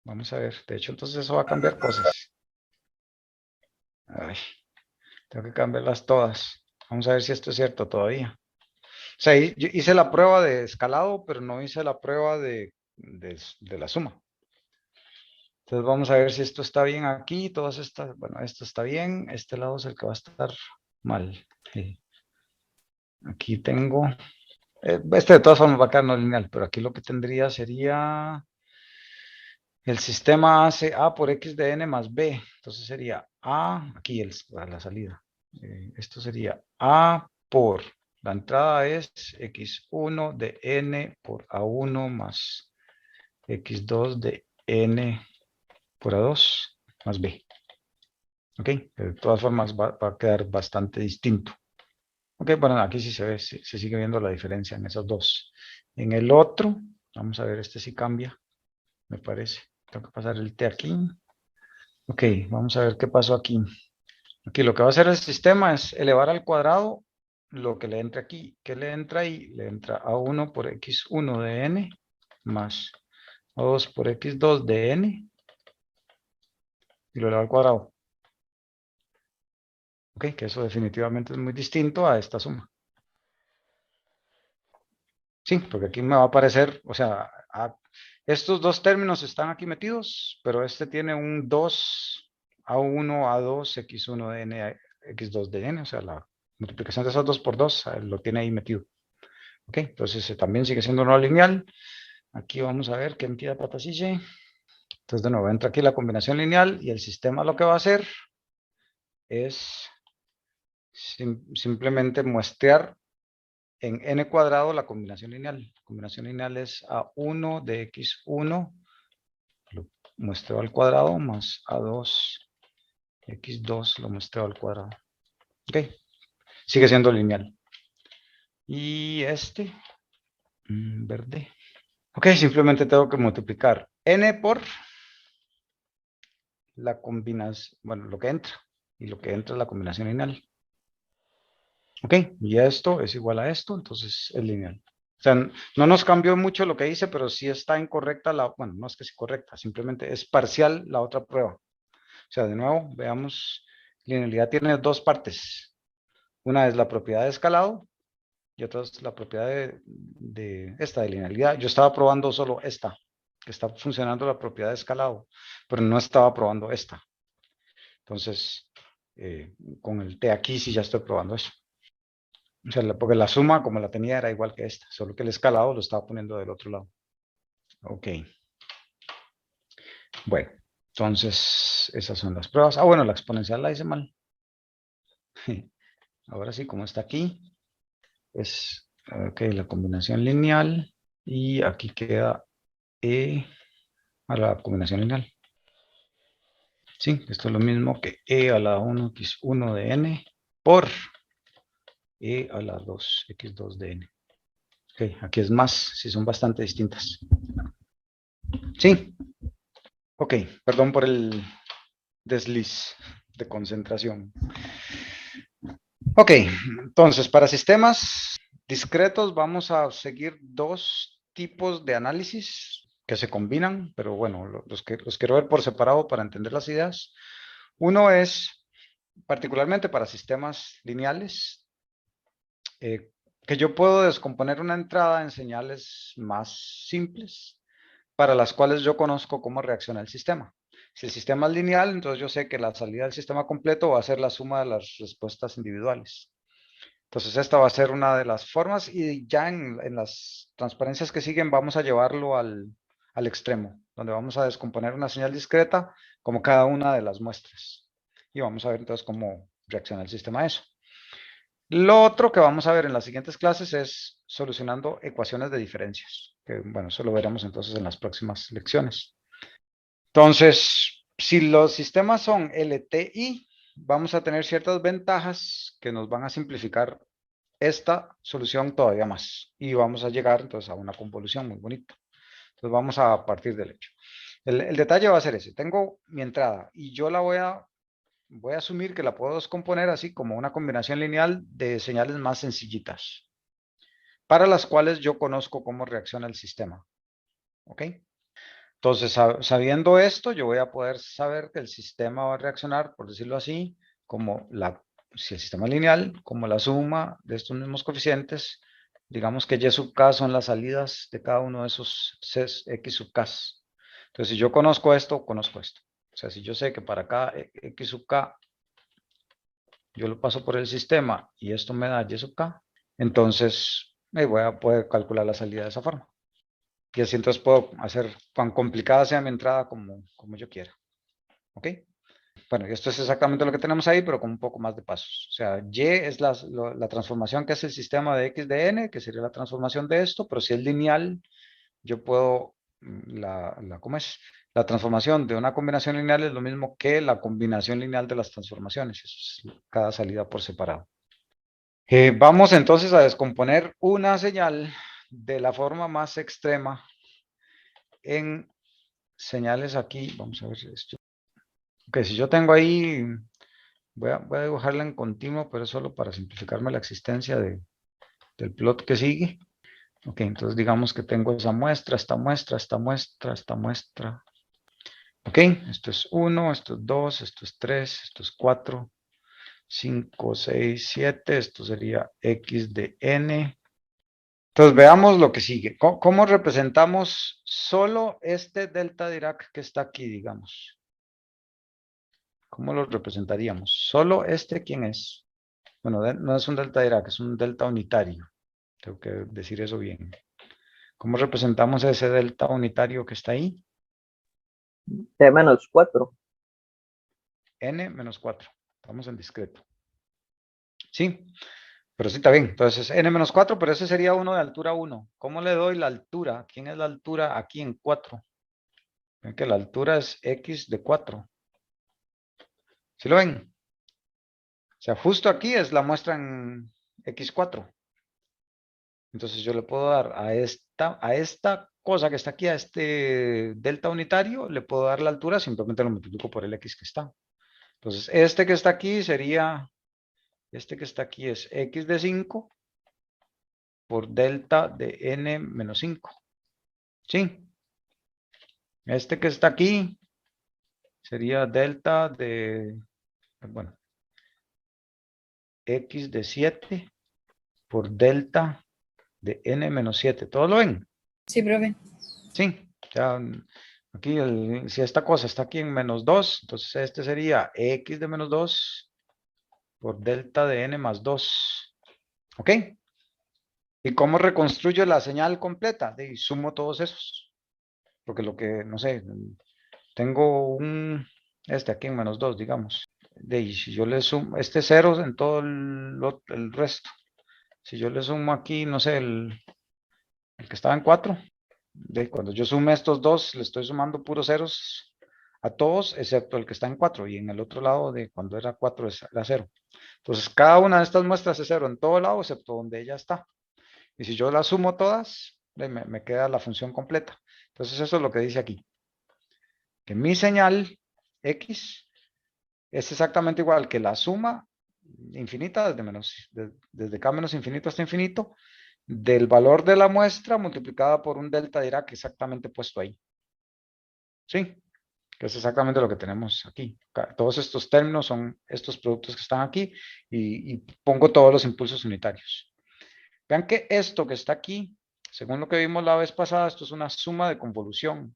Vamos a ver, de hecho entonces eso va a cambiar cosas. Ay, tengo que cambiarlas todas. Vamos a ver si esto es cierto todavía. O sea, yo hice la prueba de escalado, pero no hice la prueba de la suma. Entonces vamos a ver si esto está bien aquí. Todas estas, bueno, esto está bien. Este lado es el que va a estar mal. Sí. Aquí tengo, este de todas formas va a quedar no lineal, pero aquí lo que tendría sería, el sistema hace A por X de N más B. Entonces sería A, aquí a la salida. Esto sería A por, la entrada es X1 de N por A1 más X2 de N por A2 más B. Ok, de todas formas va a quedar bastante distinto. Ok, bueno, aquí sí se ve, se sigue viendo la diferencia en esos dos. En el otro, vamos a ver, este sí cambia, me parece. Tengo que pasar el T aquí. Ok, vamos a ver qué pasó aquí. Aquí lo que va a hacer el sistema es elevar al cuadrado lo que le entra aquí. ¿Qué le entra ahí? Le entra A1 por X1 de N más A2 por X2 de N y lo eleva al cuadrado. Ok, que eso definitivamente es muy distinto a esta suma. Sí, porque aquí me va a aparecer, o sea, estos dos términos están aquí metidos, pero este tiene un 2 A1, A2, X1 de N, X2 de N, o sea, la multiplicación de esos 2 por 2 lo tiene ahí metido. Ok, entonces también sigue siendo no lineal. Aquí vamos a ver qué entidad patas hice. Entonces, de nuevo, entra aquí la combinación lineal y el sistema lo que va a hacer es simplemente muestrear en n cuadrado la combinación lineal. La combinación lineal es A1 de X1, lo muestreo al cuadrado, más A2 X2 lo muestreo al cuadrado. Ok, sigue siendo lineal. Y este, verde. Ok, simplemente tengo que multiplicar n por la combinación, bueno, lo que entra. Y lo que entra es la combinación lineal. Ok, y esto es igual a esto, entonces es lineal. O sea, no nos cambió mucho lo que hice, pero sí está incorrecta bueno, no es que sea correcta, simplemente es parcial la otra prueba. O sea, de nuevo, veamos, linealidad tiene dos partes. Una es la propiedad de escalado y otra es la propiedad de esta, de linealidad. Yo estaba probando solo esta, que está funcionando la propiedad de escalado, pero no estaba probando esta. Entonces, con el T aquí sí ya estoy probando eso. O sea, porque la suma como la tenía era igual que esta, solo que el escalado lo estaba poniendo del otro lado. Ok. Bueno, entonces esas son las pruebas. Ah, bueno, la exponencial la hice mal. Ahora sí, como está aquí, es la combinación lineal y aquí queda E a la combinación lineal. Sí, esto es lo mismo que E a la 1x1 de n por E a la 2x2 de n. Ok, aquí es más, sí son bastante distintas. Sí, ok, perdón por el desliz de concentración. Ok, entonces para sistemas discretos vamos a seguir dos tipos de análisis que se combinan, pero bueno, los quiero ver por separado para entender las ideas. Uno es particularmente para sistemas lineales, que yo puedo descomponer una entrada en señales más simples para las cuales yo conozco cómo reacciona el sistema. Si el sistema es lineal, entonces yo sé que la salida del sistema completo va a ser la suma de las respuestas individuales. Entonces esta va a ser una de las formas y ya en las transparencias que siguen vamos a llevarlo al extremo, donde vamos a descomponer una señal discreta como cada una de las muestras. Y vamos a ver entonces cómo reacciona el sistema a eso. Lo otro que vamos a ver en las siguientes clases es solucionando ecuaciones de diferencias, que bueno, eso lo veremos entonces en las próximas lecciones. Entonces, si los sistemas son LTI, vamos a tener ciertas ventajas que nos van a simplificar esta solución todavía más. Y vamos a llegar entonces a una convolución muy bonita. Entonces vamos a partir del hecho. El detalle va a ser ese. Tengo mi entrada y yo la voy a asumir que la puedo descomponer así como una combinación lineal de señales más sencillitas, para las cuales yo conozco cómo reacciona el sistema. ¿Ok? Entonces, sabiendo esto, yo voy a poder saber que el sistema va a reaccionar, por decirlo así, como si el sistema es lineal, como la suma de estos mismos coeficientes. Digamos que y sub k son las salidas de cada uno de esos x sub k. Entonces, si yo conozco esto, conozco esto. O sea, si yo sé que para cada x sub k yo lo paso por el sistema y esto me da y sub k, entonces me voy a poder calcular la salida de esa forma. Y así entonces puedo hacer tan complicada sea mi entrada como yo quiera. ¿Ok? Bueno, y esto es exactamente lo que tenemos ahí, pero con un poco más de pasos. O sea, y es la transformación que hace el sistema de x de n, que sería la transformación de esto, pero si es lineal, yo puedo, ¿cómo es? La transformación de una combinación lineal es lo mismo que la combinación lineal de las transformaciones. Eso es cada salida por separado. Vamos entonces a descomponer una señal de la forma más extrema en señales aquí. Vamos a ver esto. Ok, si yo tengo ahí, voy a dibujarla en continuo, pero solo para simplificarme la existencia del plot que sigue. Ok, entonces digamos que tengo esa muestra, esta muestra, esta muestra, esta muestra. Ok, esto es 1, esto es 2, esto es 3, esto es 4, 5, 6, 7. Esto sería x de n. Entonces veamos lo que sigue. ¿Cómo representamos solo este delta Dirac que está aquí, digamos? ¿Cómo lo representaríamos? Solo este, ¿quién es? Bueno, no es un delta Dirac, es un delta unitario. Tengo que decir eso bien. ¿Cómo representamos ese delta unitario que está ahí? T-4. N menos 4. Estamos en discreto. Sí, pero sí está bien. Entonces, N menos 4, pero ese sería uno de altura 1. ¿Cómo le doy la altura? ¿Quién es la altura aquí en 4? Ven que la altura es X de 4. ¿Sí lo ven? O sea, justo aquí es la muestra en X4. Entonces yo le puedo dar a esta cosa que está aquí, a este delta unitario, le puedo dar la altura, simplemente lo multiplico por el X que está. Entonces, este que está aquí sería, este que está aquí es X de 5 por delta de N menos 5. ¿Sí? Este que está aquí sería delta de, bueno, X de 7 por delta de N menos 7. ¿Todos lo ven? Sí, profe. Sí. O sea, aquí, si esta cosa está aquí en menos 2, entonces este sería X de menos 2 por delta de N más 2. ¿Ok? ¿Y cómo reconstruyo la señal completa? Y sumo todos esos. Porque lo que, no sé, tengo este aquí en menos 2, digamos. Y si yo le sumo, este 0 en todo el resto. Si yo le sumo aquí, no sé, el que estaba en 4, cuando yo sume estos dos, le estoy sumando puros ceros a todos, excepto el que está en 4. Y en el otro lado, de cuando era 4, era 0. Entonces, cada una de estas muestras es 0 en todo lado, excepto donde ella está. Y si yo las sumo todas, me queda la función completa. Entonces, eso es lo que dice aquí. Que mi señal X es exactamente igual que la suma infinita desde K menos infinito hasta infinito del valor de la muestra multiplicada por un delta Dirac exactamente puesto ahí. ¿Sí? Que es exactamente lo que tenemos aquí. Todos estos términos son estos productos que están aquí y pongo todos los impulsos unitarios. Vean que esto que está aquí, según lo que vimos la vez pasada, esto es una suma de convolución.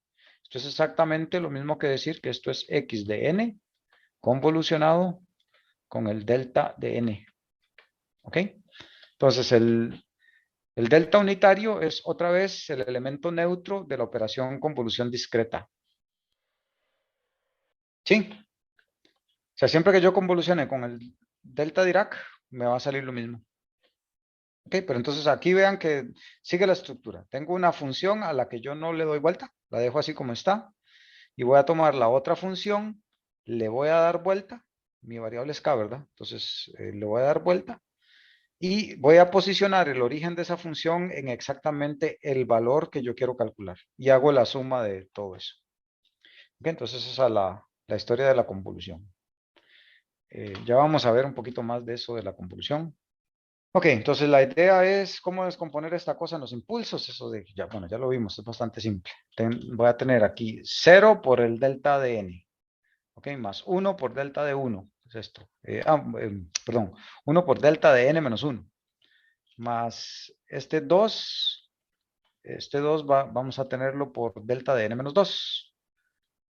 Esto es exactamente lo mismo que decir que esto es x de n convolucionado con el delta de n. ¿Ok? Entonces, el delta unitario es otra vez el elemento neutro de la operación convolución discreta. ¿Sí? O sea, siempre que yo convolucione con el delta Dirac, me va a salir lo mismo. ¿Ok? Pero entonces aquí vean que sigue la estructura. Tengo una función a la que yo no le doy vuelta, la dejo así como está, y voy a tomar la otra función, le voy a dar vuelta, mi variable es k, ¿verdad? Entonces, le voy a dar vuelta, y voy a posicionar el origen de esa función en exactamente el valor que yo quiero calcular. Y hago la suma de todo eso. ¿Ok? Entonces esa es la historia de la convolución. Ya vamos a ver un poquito más de eso de la convolución. Ok, entonces la idea es cómo descomponer esta cosa en los impulsos. Eso de, ya, bueno, ya lo vimos, es bastante simple. Voy a tener aquí 0 por el delta de n. Ok, más 1 por delta de 1. Es esto. Perdón, 1 por delta de n menos 1. Más este 2 vamos a tenerlo por delta de n menos 2.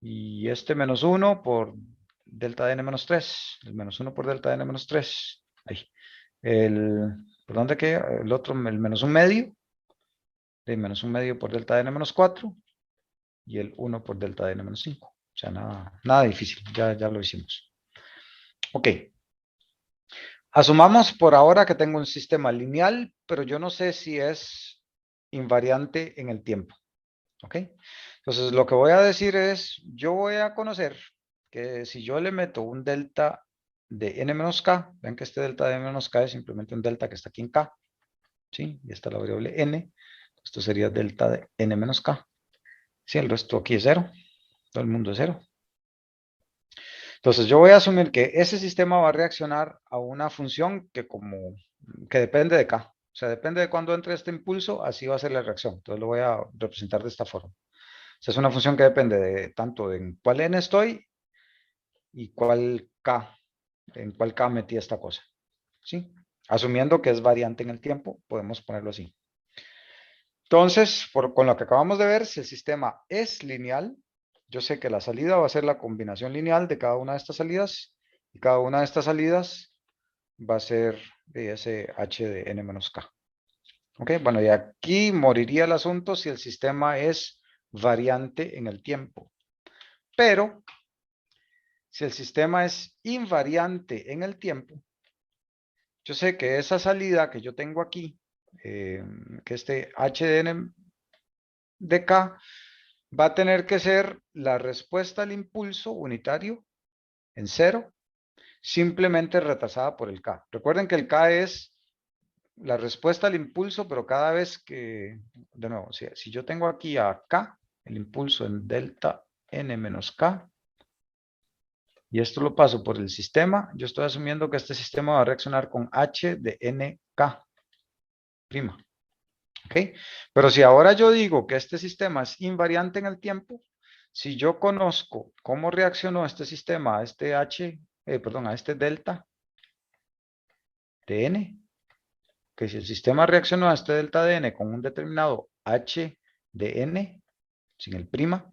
Y este menos 1 por delta de n menos 3. El menos 1 por delta de n menos 3. Ahí. ¿Por dónde queda? El otro, el menos 1 medio. De menos 1 medio por delta de n menos 4. Y el 1 por delta de n menos 5. O sea, nada difícil. Ya lo hicimos. Ok. Asumamos por ahora que tengo un sistema lineal, pero yo no sé si es invariante en el tiempo. ¿Ok? Entonces, lo que voy a decir es, yo voy a conocer que si yo le meto un delta de n menos k, ven que este delta de n menos k es simplemente un delta que está aquí en k, ¿sí? Y esta es la variable n, esto sería delta de n menos k. Sí, el resto aquí es 0, todo el mundo es 0. Entonces, yo voy a asumir que ese sistema va a reaccionar a una función que depende de k. O sea, depende de cuándo entre este impulso, así va a ser la reacción. Entonces, lo voy a representar de esta forma. O sea, es una función que depende de tanto en cuál n estoy y en cuál k metí esta cosa. ¿Sí? Asumiendo que es variante en el tiempo, podemos ponerlo así. Entonces, con lo que acabamos de ver, si el sistema es lineal, yo sé que la salida va a ser la combinación lineal de cada una de estas salidas, y cada una de estas salidas va a ser de ese h de n menos k. ¿Ok? Bueno, y aquí moriría el asunto si el sistema es variante en el tiempo. Pero, si el sistema es invariante en el tiempo, yo sé que esa salida que yo tengo aquí, que este h de n de k, va a tener que ser la respuesta al impulso unitario en 0, simplemente retrasada por el k. Recuerden que el k es la respuesta al impulso, pero cada vez que, de nuevo, si yo tengo aquí a k, el impulso en delta n menos k, y esto lo paso por el sistema, yo estoy asumiendo que este sistema va a reaccionar con h de nk prima. ¿Ok? Pero si ahora yo digo que este sistema es invariante en el tiempo, si yo conozco cómo reaccionó este sistema a este a este delta de n, que si el sistema reaccionó a este delta de n con un determinado h de n, sin el prima,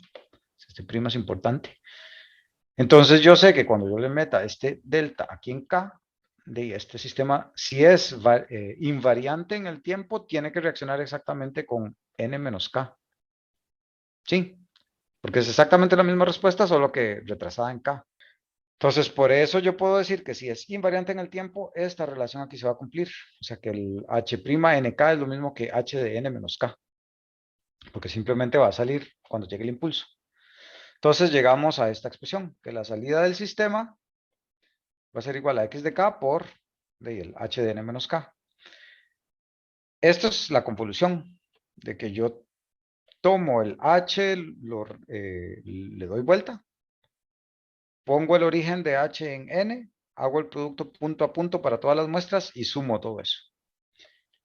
este prima es importante, entonces yo sé que cuando yo le meta este delta aquí en k, de este sistema, si es invariante en el tiempo, tiene que reaccionar exactamente con n menos k. ¿Sí? Porque es exactamente la misma respuesta, solo que retrasada en k. Entonces, por eso yo puedo decir que si es invariante en el tiempo, esta relación aquí se va a cumplir. O sea que el H'NK es lo mismo que H de n menos k. Porque simplemente va a salir cuando llegue el impulso. Entonces llegamos a esta expresión, que la salida del sistema va a ser igual a x de k por el H de n menos k. Esto es la convolución, de que yo tomo el H, le doy vuelta, pongo el origen de h en n, hago el producto punto a punto para todas las muestras y sumo todo eso.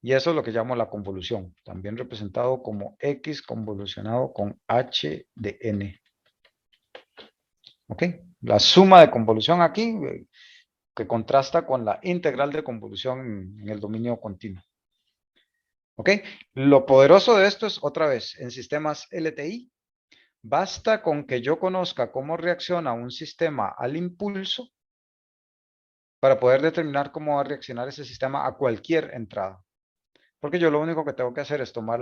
Y eso es lo que llamo la convolución, también representado como x convolucionado con h de n. ¿Ok? La suma de convolución aquí, que contrasta con la integral de convolución en el dominio continuo. ¿Ok? Lo poderoso de esto es, otra vez, en sistemas LTI, Basta con que yo conozca cómo reacciona un sistema al impulso para poder determinar cómo va a reaccionar ese sistema a cualquier entrada. Porque yo lo único que tengo que hacer es tomar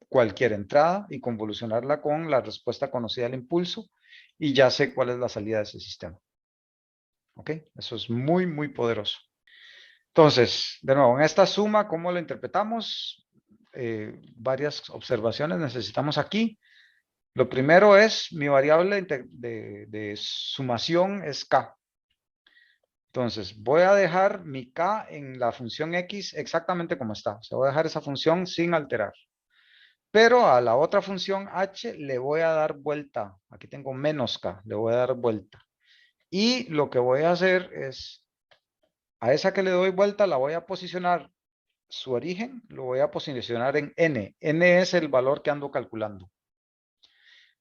cualquier entrada y convolucionarla con la respuesta conocida al impulso y ya sé cuál es la salida de ese sistema. ¿Ok? Eso es muy, muy poderoso. Entonces, de nuevo, en esta suma, ¿cómo lo interpretamos? Varias observaciones necesitamos aquí. Lo primero es, mi variable de sumación es K. Entonces, voy a dejar mi K en la función X exactamente como está. O sea, voy a dejar esa función sin alterar. Pero a la otra función H le voy a dar vuelta. Aquí tengo menos K, le voy a dar vuelta. Y lo que voy a hacer es, a esa que le doy vuelta la voy a posicionar, su origen lo voy a posicionar en N. N es el valor que ando calculando.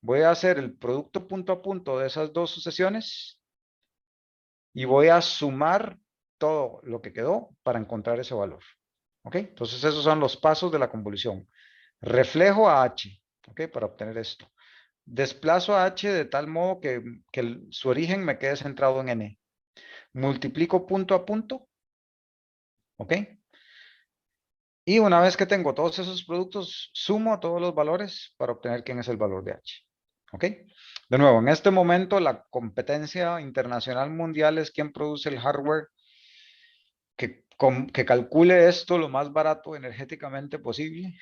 Voy a hacer el producto punto a punto de esas dos sucesiones y voy a sumar todo lo que quedó para encontrar ese valor. ¿Ok? Entonces esos son los pasos de la convolución. Reflejo a H, ¿ok? Para obtener esto. Desplazo a H de tal modo que su origen me quede centrado en N. Multiplico punto a punto, ¿ok? Y una vez que tengo todos esos productos, sumo todos los valores para obtener quién es el valor de H. ¿Ok? De nuevo, en este momento la competencia internacional mundial es quien produce el hardware que calcule esto lo más barato energéticamente posible,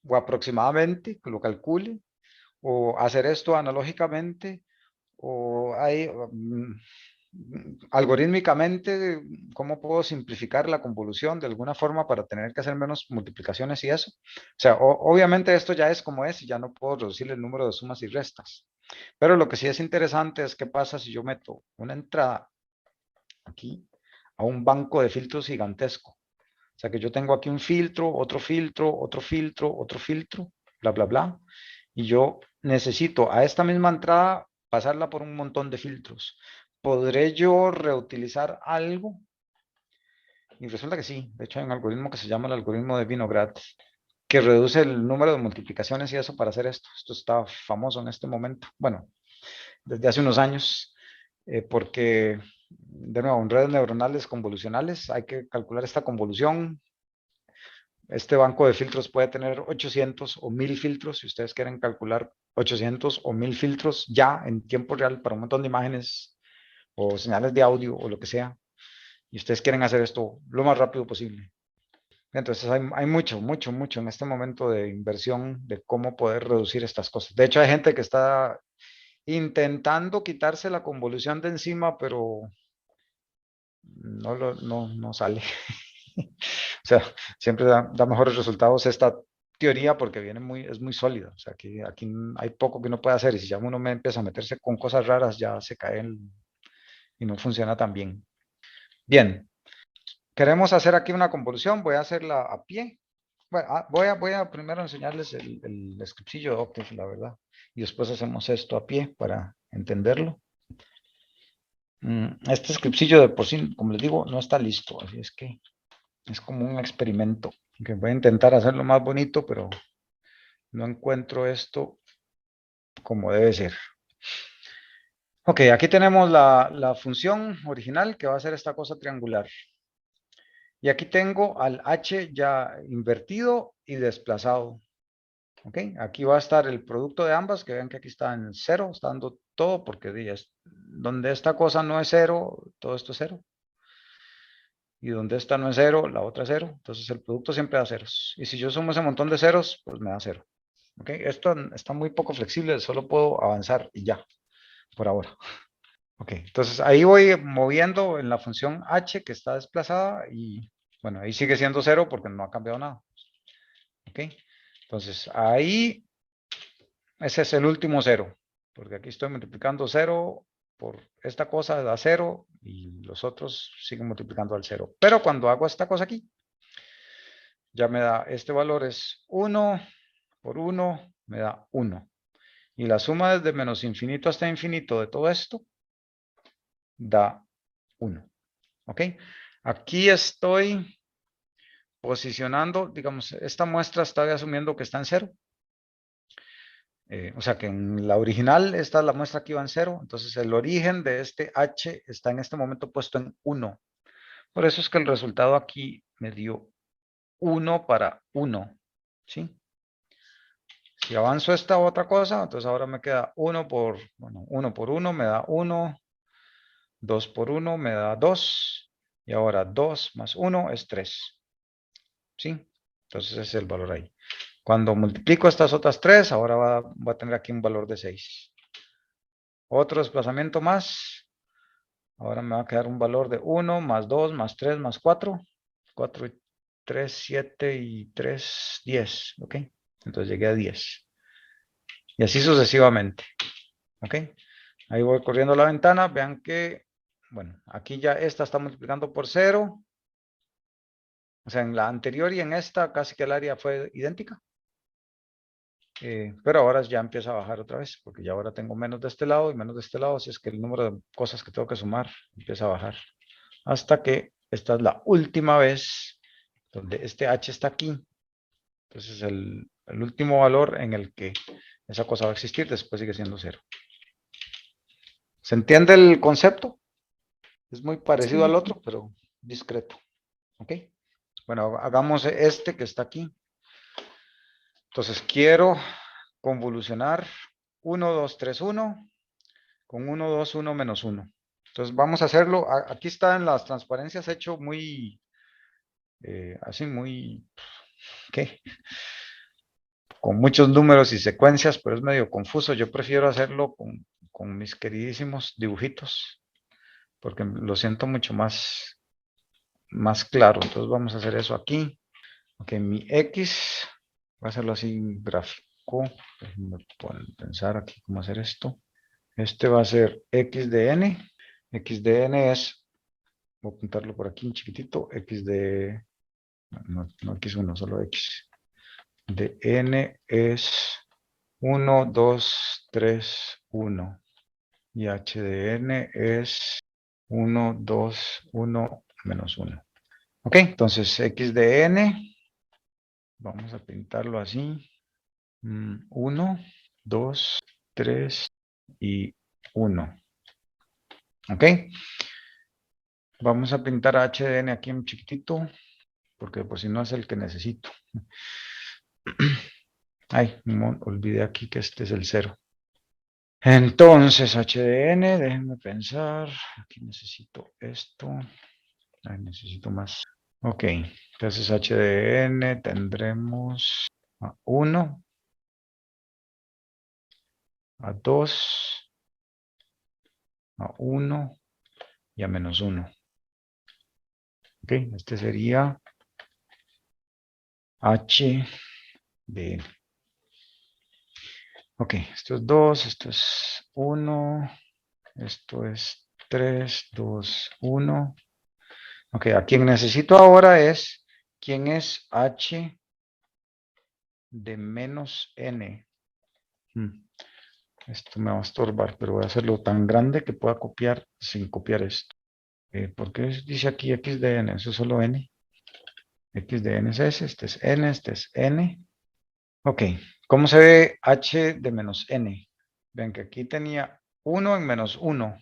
o aproximadamente, que lo calcule, o hacer esto analógicamente, o hay algorítmicamente, ¿cómo puedo simplificar la convolución de alguna forma para tener que hacer menos multiplicaciones y eso? O sea, obviamente esto ya es como es y ya no puedo reducir el número de sumas y restas. Pero lo que sí es interesante es qué pasa si yo meto una entrada aquí a un banco de filtros gigantesco. O sea que yo tengo aquí un filtro, otro filtro, otro filtro, otro filtro, bla, bla, bla. Y yo necesito a esta misma entrada pasarla por un montón de filtros. ¿Podré yo reutilizar algo? Y resulta que sí. De hecho, hay un algoritmo que se llama el algoritmo de Vinograd, que reduce el número de multiplicaciones y eso para hacer esto. Esto está famoso en este momento. Bueno, desde hace unos años, porque, de nuevo, en redes neuronales convolucionales hay que calcular esta convolución. Este banco de filtros puede tener 800 o 1000 filtros. Si ustedes quieren calcular 800 o 1000 filtros ya en tiempo real para un montón de imágenes o señales de audio o lo que sea, y ustedes quieren hacer esto lo más rápido posible. Entonces hay mucho, mucho, mucho en este momento de inversión de cómo poder reducir estas cosas. De hecho, hay gente que está intentando quitarse la convolución de encima, pero no sale. O sea, siempre da mejores resultados esta teoría porque es muy sólida. O sea, aquí hay poco que uno puede hacer y si ya uno me empieza a meterse con cosas raras, ya se caen y no funciona tan bien. Bien, queremos hacer aquí una convolución. Voy a hacerla a pie. Bueno, voy a primero enseñarles el scriptillo de Octave, la verdad. Y después hacemos esto a pie para entenderlo. Este scriptillo de por sí, como les digo, no está listo. Así es que es como un experimento. Que voy a intentar hacerlo más bonito, pero no encuentro esto como debe ser. Ok, aquí tenemos la función original que va a ser esta cosa triangular. Y aquí tengo al h ya invertido y desplazado. Ok, aquí va a estar el producto de ambas, que vean que aquí está en 0, está dando todo, porque donde esta cosa no es 0, todo esto es 0. Y donde esta no es 0, la otra es 0. Entonces el producto siempre da ceros. Y si yo sumo ese montón de ceros, pues me da 0. Ok, esto está muy poco flexible, solo puedo avanzar y ya, por ahora. Ok, entonces ahí voy moviendo en la función h que está desplazada y bueno, ahí sigue siendo 0 porque no ha cambiado nada. Ok, entonces ahí ese es el último 0, porque aquí estoy multiplicando 0 por esta cosa da 0 y los otros siguen multiplicando al 0. Pero cuando hago esta cosa aquí, ya me da, este valor es 1 por 1, me da 1. Y la suma desde menos infinito hasta infinito de todo esto da 1. ¿Ok? Aquí estoy posicionando, digamos, esta muestra está asumiendo que está en 0. O sea que en la original, esta es la muestra que iba en 0. Entonces el origen de este h está en este momento puesto en 1. Por eso es que el resultado aquí me dio 1 para 1. ¿Sí? Si avanzo esta otra cosa, entonces ahora me queda 1 por 1 me da 1. 2 por 1 me da 2. Y ahora 2 más 1 es 3. ¿Sí? Entonces ese es el valor ahí. Cuando multiplico estas otras 3, ahora va a tener aquí un valor de 6. Otro desplazamiento más. Ahora me va a quedar un valor de 1 más 2 más 3 más 4. 4 y 3, 7 y 3, 10. ¿Ok? Entonces llegué a 10. Y así sucesivamente. ¿Ok? Ahí voy corriendo la ventana. Vean que, bueno, aquí ya esta está multiplicando por 0. O sea, en la anterior y en esta casi que el área fue idéntica. Pero ahora ya empieza a bajar otra vez, porque ya ahora tengo menos de este lado y menos de este lado, así es que el número de cosas que tengo que sumar empieza a bajar. Hasta que esta es la última vez donde este h está aquí. Entonces el último valor en el que esa cosa va a existir, después sigue siendo 0. ¿Se entiende el concepto? Es muy parecido al Sí. otro, pero discreto. ¿Ok? Bueno, hagamos este que está aquí. Entonces quiero convolucionar 1, 2, 3, 1 con 1, 2, 1 menos 1. Entonces vamos a hacerlo. Aquí está en las transparencias hecho muy, así muy, ¿qué? Con muchos números y secuencias, pero es medio confuso. Yo prefiero hacerlo con mis queridísimos dibujitos, porque lo siento mucho más claro. Entonces vamos a hacer eso aquí. Ok, mi X, voy a hacerlo así gráfico. Déjenme pensar aquí cómo hacer esto. Este va a ser X de N. X de N es, voy a apuntarlo por aquí en chiquitito, X de, no X1, solo X. De N es 1, 2, 3, 1. Y H de N es 1, 2, 1, menos 1. Ok, entonces X de N, vamos a pintarlo así. 1, 2, 3 y 1. Ok. Vamos a pintar H de N aquí en chiquitito, porque por si no es el que necesito. Ay, olvidé aquí que este es el 0. Entonces, H de N, déjenme pensar. Aquí necesito esto. Ay, necesito más. Ok, entonces H de N tendremos a 1, a 2, a 1 y a menos 1. Ok, este sería H de N. Ok, esto es 2, esto es 1, esto es 3, 2, 1. Ok, a quien necesito ahora es, ¿quién es H de menos N? Esto me va a estorbar, pero voy a hacerlo tan grande que pueda copiar sin copiar esto. ¿Por qué dice aquí X de N? Eso es solo N. X de N es ese, este es N, este es N. Ok, ¿cómo se ve H de menos N? Ven que aquí tenía 1 en menos 1.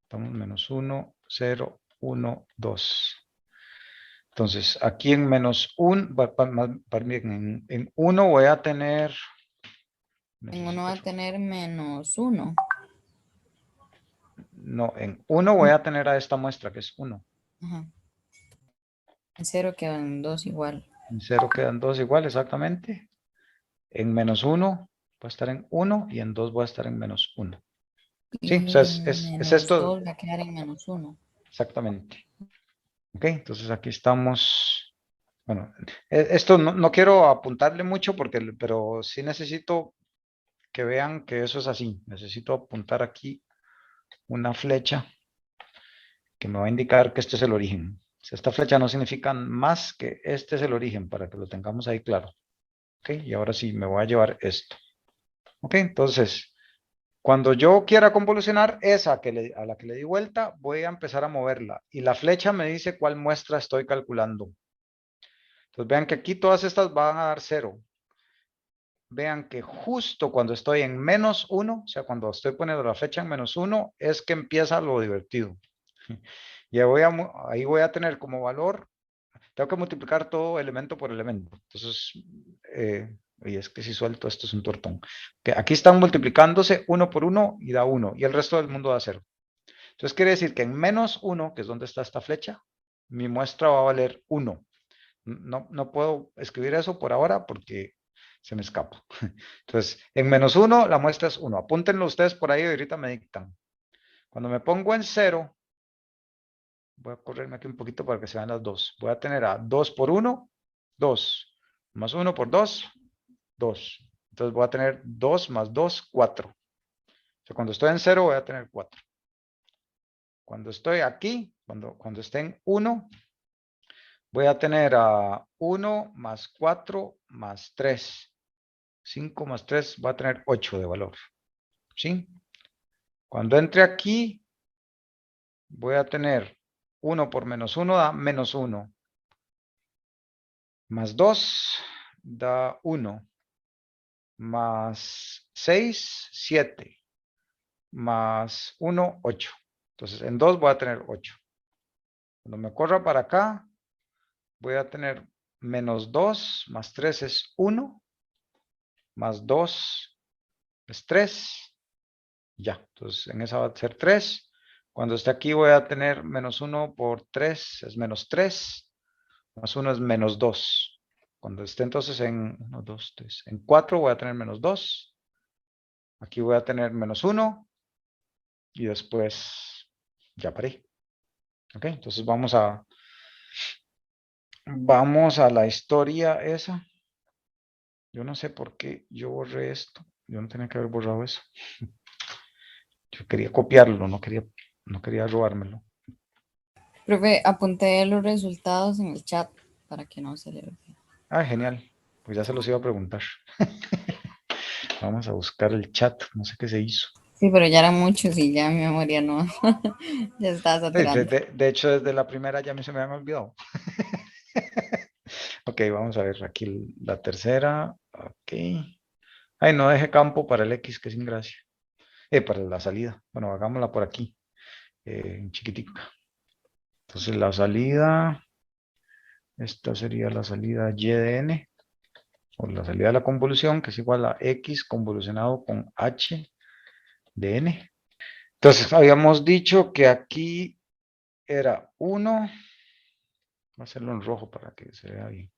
Estamos menos 1, 0, 1, 2. Entonces, aquí en menos 1, en 1 voy a tener... En uno va a tener menos 1. No, en 1 voy a tener a esta muestra que es 1. Ajá. En 0 quedan 2 igual. En 0 quedan 2 igual, exactamente. En menos 1 voy a estar en 1 y en 2 voy a estar en menos 1. Sí, o sea, Y es menos esto 2 va a quedar en menos 1. exactamente. Ok, entonces aquí estamos. Bueno, esto no quiero apuntarle mucho pero sí necesito que vean que eso es así. Necesito apuntar aquí una flecha que me va a indicar que este es el origen. Esta flecha no significa más que este es el origen, para que lo tengamos ahí claro. Ok, y ahora sí me voy a llevar esto. Ok, entonces, cuando yo quiera convolucionar esa a la que le di vuelta, voy a empezar a moverla. Y la flecha me dice cuál muestra estoy calculando. Entonces vean que aquí todas estas van a dar 0. vean que justo cuando estoy en -1, o sea, cuando estoy poniendo la flecha en -1, es que empieza lo divertido. Y ahí voy a tener como valor, tengo que multiplicar todo elemento por elemento. Entonces, y es que si suelto esto es un tortón. Que aquí están multiplicándose 1 por 1 y da 1, y el resto del mundo da 0. Entonces quiere decir que en -1, que es donde está esta flecha, mi muestra va a valer 1. No puedo escribir eso por ahora porque se me escapa. Entonces, en -1 la muestra es 1. Apúntenlo ustedes por ahí y ahorita me dictan. Cuando me pongo en 0, voy a correrme aquí un poquito para que se vean las dos. Voy a tener a 2 por 1, 2. Más 1 por 2, 2. Entonces voy a tener 2 más 2, 4. O sea, cuando estoy en 0 voy a tener 4. Cuando estoy aquí, cuando esté en 1, voy a tener a 1 más 4 más 3. 5 más 3 va a tener 8 de valor. ¿Sí? Cuando entre aquí, voy a tener 1 por -1 da -1. Más 2 da 1. Más 6, 7. Más 1, 8. Entonces, en 2 voy a tener 8. Cuando me corra para acá, voy a tener -2 más 3 es 1. Más 2 es 3. Ya, entonces en esa va a ser 3. Cuando esté aquí voy a tener -1 por 3 es -3. Más 1 es -2. Cuando esté entonces en 1, 2, 3, en 4 voy a tener -2. Aquí voy a tener -1. Y después ya paré. Ok, entonces vamos a la historia esa. Yo no sé por qué yo borré esto. Yo no tenía que haber borrado eso. Yo quería copiarlo, no quería robármelo. Profe, apunté los resultados en el chat para que no se le olvide. Ah, genial. Pues ya se los iba a preguntar. Vamos a buscar el chat. No sé qué se hizo. Sí, pero ya eran muchos y ya mi memoria no. Ya estaba saturando. De hecho, desde la primera ya se me habían olvidado. Ok, vamos a ver aquí la tercera. Ok. Ay, no deje campo para el X, que sin gracia. Para la salida. Bueno, hagámosla por aquí. Chiquitica. Entonces la salida, esta sería la salida y de n, o la salida de la convolución, que es igual a x convolucionado con h de n. Entonces habíamos dicho que aquí era 1, voy a hacerlo en rojo para que se vea bien.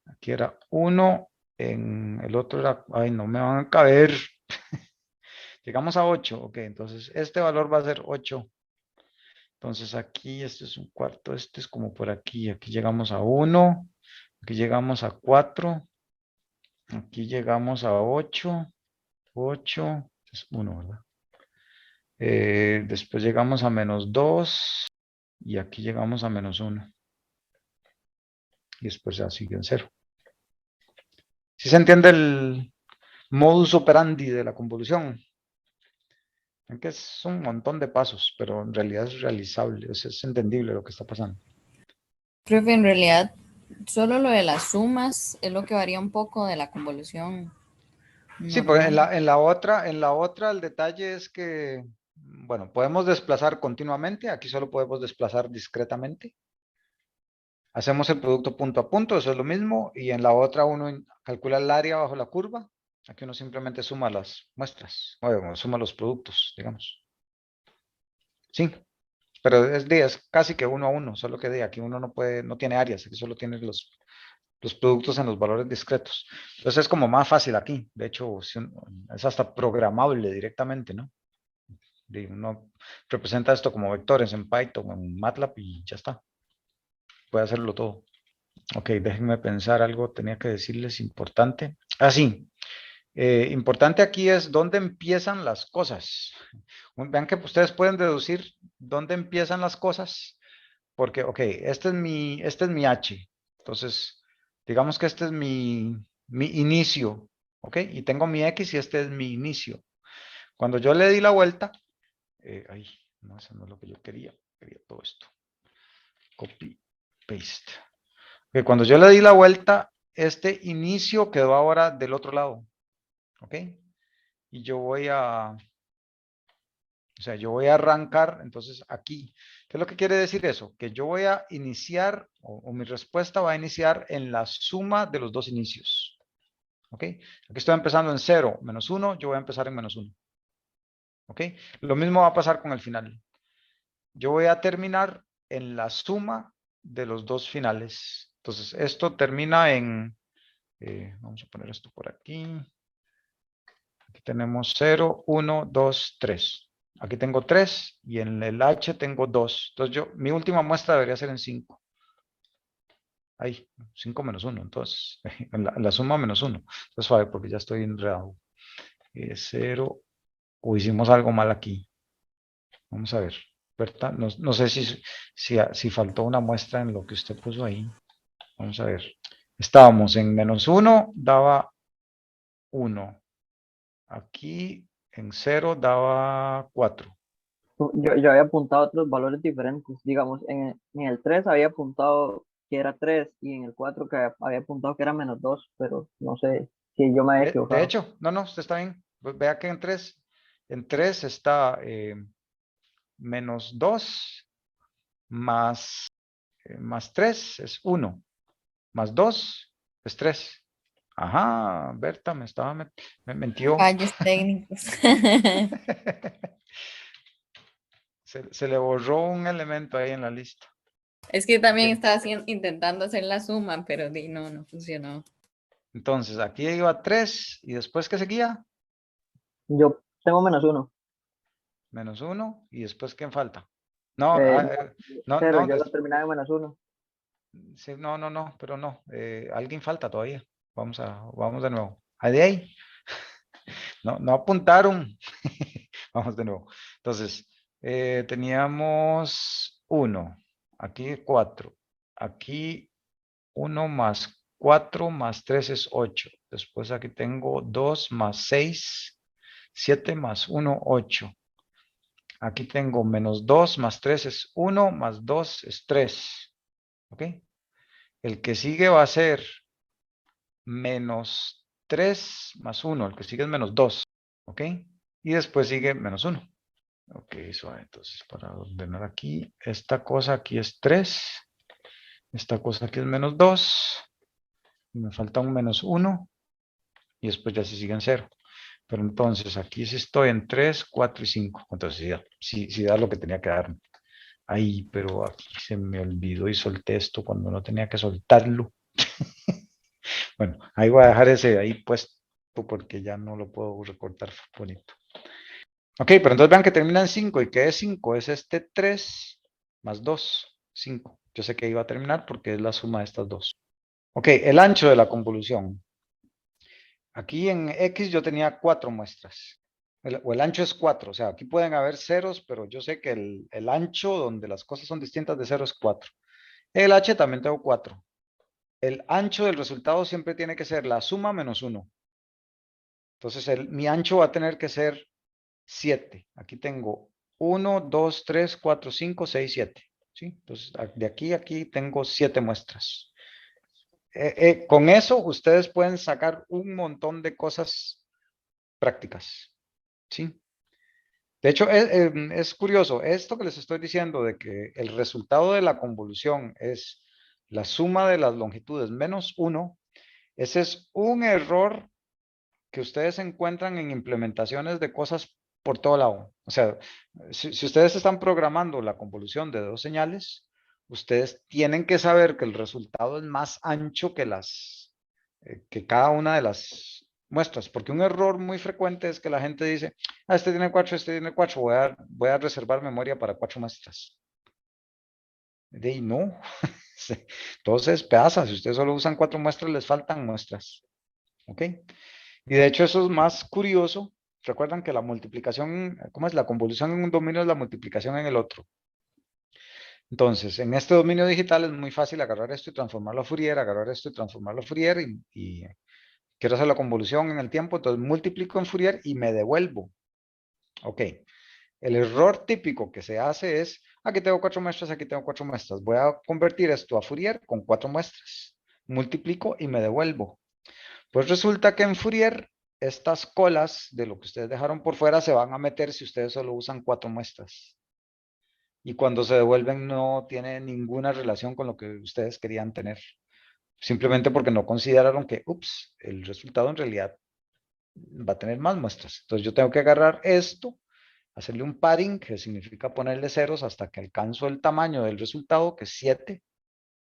Aquí era 1, en el otro era, ay, no me van a caber. Llegamos a 8, ok, entonces este valor va a ser 8. Entonces aquí este es un cuarto, este es como por aquí. Aquí llegamos a 1, aquí llegamos a 4, aquí llegamos a 8, 8, es 1, ¿verdad? Después llegamos a -2 y aquí llegamos a -1. Y después ya sigue en 0. ¿Sí se entiende el modus operandi de la convolución? Ven que es un montón de pasos, pero en realidad es realizable, es entendible lo que está pasando. Profe, en realidad, solo lo de las sumas es lo que varía un poco de la convolución Sí, pues en normal. la otra el detalle es que, bueno, podemos desplazar continuamente, aquí solo podemos desplazar discretamente. Hacemos el producto punto a punto, eso es lo mismo, y en la otra uno calcula el área bajo la curva, aquí uno simplemente suma las muestras, o suma los productos, digamos. Sí, pero es casi que 1 a 1, solo que aquí uno no tiene áreas, aquí solo tiene los productos en los valores discretos. Entonces es como más fácil aquí. De hecho, es hasta programable directamente, ¿no? Uno representa esto como vectores en Python, en MATLAB y ya está. Puede hacerlo todo. Ok, déjenme pensar algo, tenía que decirles importante. Ah, sí. Importante aquí es dónde empiezan las cosas. Vean que ustedes pueden deducir dónde empiezan las cosas, porque, ok, este es mi H. Entonces, digamos que este es mi inicio, ok, y tengo mi X y este es mi inicio. Cuando yo le di la vuelta, ay, no, eso no es lo que yo quería todo esto. Copy, paste. Okay, cuando yo le di la vuelta, este inicio quedó ahora del otro lado. ¿ok? Y yo voy a, yo voy a arrancar, entonces aquí. ¿Qué es lo que quiere decir eso? Que yo voy a iniciar, o mi respuesta va a iniciar en la suma de los dos inicios. ¿Ok? Aquí estoy empezando en 0, -1, yo voy a empezar en -1. ¿Ok? Lo mismo va a pasar con el final. Yo voy a terminar en la suma de los dos finales. Entonces, esto termina en, vamos a poner esto por aquí. Aquí tenemos 0, 1, 2, 3. Aquí tengo 3 y en el H tengo 2. Entonces, mi última muestra debería ser en 5. Ahí, 5 menos 1. Entonces, en la suma menos 1. Entonces, suave, porque ya estoy enredado. 0. O hicimos algo mal aquí. Vamos a ver. ¿Verdad? No sé si faltó una muestra en lo que usted puso ahí. Vamos a ver. Estábamos en -1, daba 1. Aquí en 0 daba 4. Yo había apuntado otros valores diferentes. Digamos, en el 3 había apuntado que era 3 y en el 4 que había apuntado que era -2, pero no sé si yo me había De equivocado. hecho, no, usted está bien. Vea que en 3 está -2 más 3 es 1, más 2 es 3. Ajá, Berta me mentió. Fallos técnicos. Se le borró un elemento ahí en la lista. Es que también Ok. estaba intentando hacer la suma, pero no funcionó. Entonces, aquí iba 3 y después, ¿qué seguía? Yo tengo -1. -1 y después, ¿quién falta? No, No, no, 0, no, yo lo terminaba en -1. sí, no, pero no. Alguien falta todavía. Vamos de nuevo. ¿De ahí? No apuntaron. Vamos de nuevo. Entonces, teníamos 1. Aquí 4. Aquí 1 más 4 más 3 es 8. Después aquí tengo 2 más 6, 7 más 1, 8. Aquí tengo -2 más 3 es 1, más 2 es 3. ¿Ok? El que sigue va a ser -3 más 1. El que sigue es -2. ¿Ok? Y después sigue -1. Ok, suave. Entonces, para ordenar aquí, esta cosa aquí es 3. Esta cosa aquí es -2. Y me falta un -1. Y después ya se sigue en 0. Pero entonces aquí sí estoy en 3, 4 y 5. Entonces sí da lo que tenía que dar. Ay, pero aquí se me olvidó y solté esto cuando no tenía que soltarlo. Bueno, ahí voy a dejar ese ahí puesto porque ya no lo puedo recortar bonito. Ok, pero entonces vean que termina en 5. ¿Y qué es 5? Es este 3 más 2, 5. Yo sé que iba a terminar porque es la suma de estas dos. Ok, el ancho de la convolución. Aquí en X yo tenía 4 muestras. O el ancho es 4. O sea, aquí pueden haber ceros, pero yo sé que el ancho donde las cosas son distintas de 0 es 4. El H también tengo 4. El ancho del resultado siempre tiene que ser la suma menos 1. Entonces mi ancho va a tener que ser 7. Aquí tengo 1, 2, 3, 4, 5, 6, 7. ¿Sí? Entonces de aquí a aquí tengo 7 muestras. Con eso ustedes pueden sacar un montón de cosas prácticas. ¿Sí? De hecho, es curioso, esto que les estoy diciendo de que el resultado de la convolución es la suma de las longitudes menos 1, ese es un error que ustedes encuentran en implementaciones de cosas por todo lado. O sea, si ustedes están programando la convolución de dos señales, ustedes tienen que saber que el resultado es más ancho que cada una de las muestras, porque un error muy frecuente es que la gente dice, este tiene 4, este tiene 4, voy a reservar memoria para 4 muestras. De ahí no. Entonces, pasa, si ustedes solo usan 4 muestras, les faltan muestras. ¿Ok? Y de hecho eso es más curioso. Recuerdan que la multiplicación, ¿cómo es? La convolución en un dominio es la multiplicación en el otro. Entonces, en este dominio digital es muy fácil agarrar esto y transformarlo a Fourier, agarrar esto y transformarlo a Fourier y quiero hacer la convolución en el tiempo, entonces multiplico en Fourier y me devuelvo. Ok. El error típico que se hace es, aquí tengo 4 muestras, aquí tengo 4 muestras. Voy a convertir esto a Fourier con 4 muestras. Multiplico y me devuelvo. Pues resulta que en Fourier estas colas de lo que ustedes dejaron por fuera se van a meter si ustedes solo usan 4 muestras. Y cuando se devuelven no tiene ninguna relación con lo que ustedes querían tener. Simplemente porque no consideraron que, ups, el resultado en realidad va a tener más muestras. Entonces yo tengo que agarrar esto, hacerle un padding, que significa ponerle ceros hasta que alcanzo el tamaño del resultado, que es 7.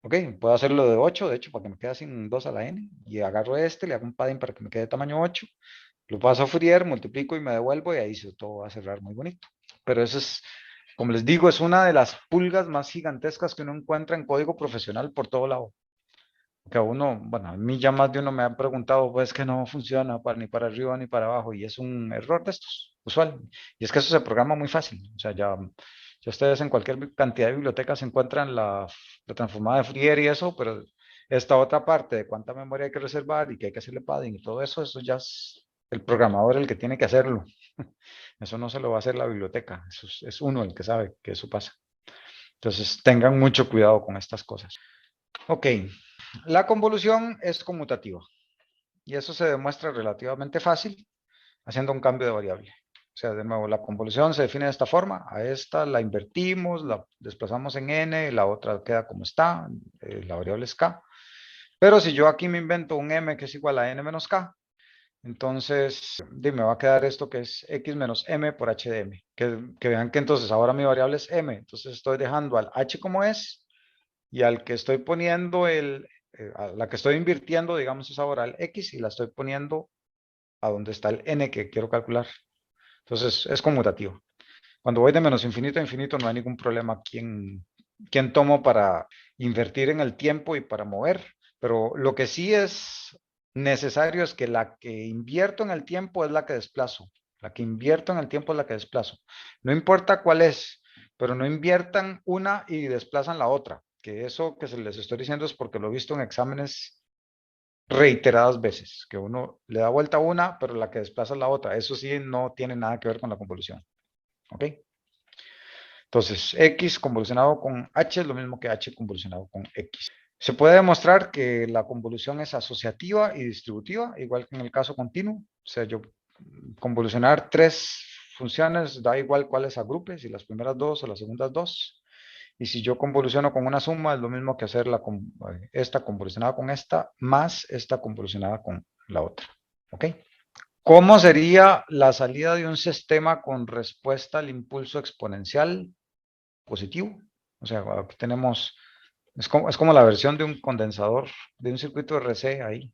Ok, puedo hacerlo de 8, de hecho, para que me quede sin 2 a la n. Y agarro este, le hago un padding para que me quede de tamaño 8. Lo paso a Fourier, multiplico y me devuelvo y ahí todo va a cerrar muy bonito. Pero eso es, como les digo, es una de las pulgas más gigantescas que uno encuentra en código profesional por todo lado. Que a uno, bueno, a mí ya más de uno me han preguntado, pues que no funciona ni para arriba ni para abajo y es un error de estos, usual. Y es que eso se programa muy fácil. O sea, ya ustedes en cualquier cantidad de bibliotecas encuentran la transformada de Fourier y eso, pero esta otra parte de cuánta memoria hay que reservar y que hay que hacerle padding y todo eso, eso ya es el programador el que tiene que hacerlo. Eso no se lo va a hacer la biblioteca, eso es uno el que sabe que eso pasa. Entonces tengan mucho cuidado con estas cosas. Ok, la convolución es conmutativa y eso se demuestra relativamente fácil haciendo un cambio de variable. O sea, de nuevo, la convolución se define de esta forma. A esta la invertimos, la desplazamos en n, la otra queda como está, la variable es k. Pero si yo aquí me invento un m que es igual a n menos k, entonces me va a quedar esto que es x menos m por h de m. Que vean que entonces ahora mi variable es m. Entonces estoy dejando al h como es y al que estoy poniendo a la que estoy invirtiendo, digamos, es ahora el x y la estoy poniendo a donde está el n que quiero calcular. Entonces es conmutativo. Cuando voy de menos infinito a infinito no hay ningún problema quién tomo para invertir en el tiempo y para mover. Pero lo que sí es necesario es que la que invierto en el tiempo es la que desplazo. La que invierto en el tiempo es la que desplazo. No importa cuál es, pero no inviertan una y desplazan la otra. Que eso que se les estoy diciendo es porque lo he visto en exámenes reiteradas veces, que uno le da vuelta a una, pero la que desplaza es la otra. Eso sí no tiene nada que ver con la convolución. ¿Ok? Entonces, x convolucionado con h es lo mismo que h convolucionado con x. Se puede demostrar que la convolución es asociativa y distributiva, igual que en el caso continuo. O sea, yo convolucionar 3 funciones da igual cuáles agrupe, si las primeras 2 o las segundas 2. Y si yo convoluciono con una suma, es lo mismo que hacer esta convolucionada con esta, más esta convolucionada con la otra. ¿Ok? ¿Cómo sería la salida de un sistema con respuesta al impulso exponencial positivo? O sea, aquí tenemos, es como la versión de un condensador, de un circuito RC ahí,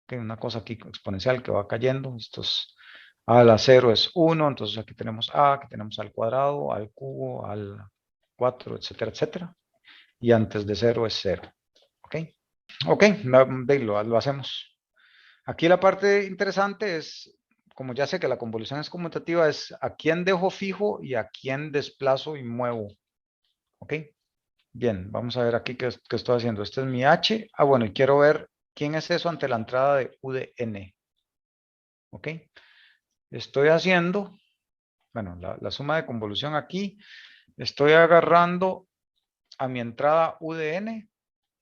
que una cosa aquí exponencial que va cayendo. Esto es a la 0 es 1, entonces aquí tenemos a, aquí tenemos al cuadrado, al cubo, al 4, etcétera, etcétera. Y antes de 0 es 0. ¿Ok? Ok, lo hacemos. Aquí la parte interesante es, como ya sé que la convolución es conmutativa, es a quién dejo fijo y a quién desplazo y muevo. ¿Ok? Bien, vamos a ver aquí qué estoy haciendo. Este es mi h. Ah, bueno, y quiero ver quién es eso ante la entrada de u de n. ¿Ok? Estoy haciendo, bueno, la suma de convolución aquí, estoy agarrando a mi entrada u de n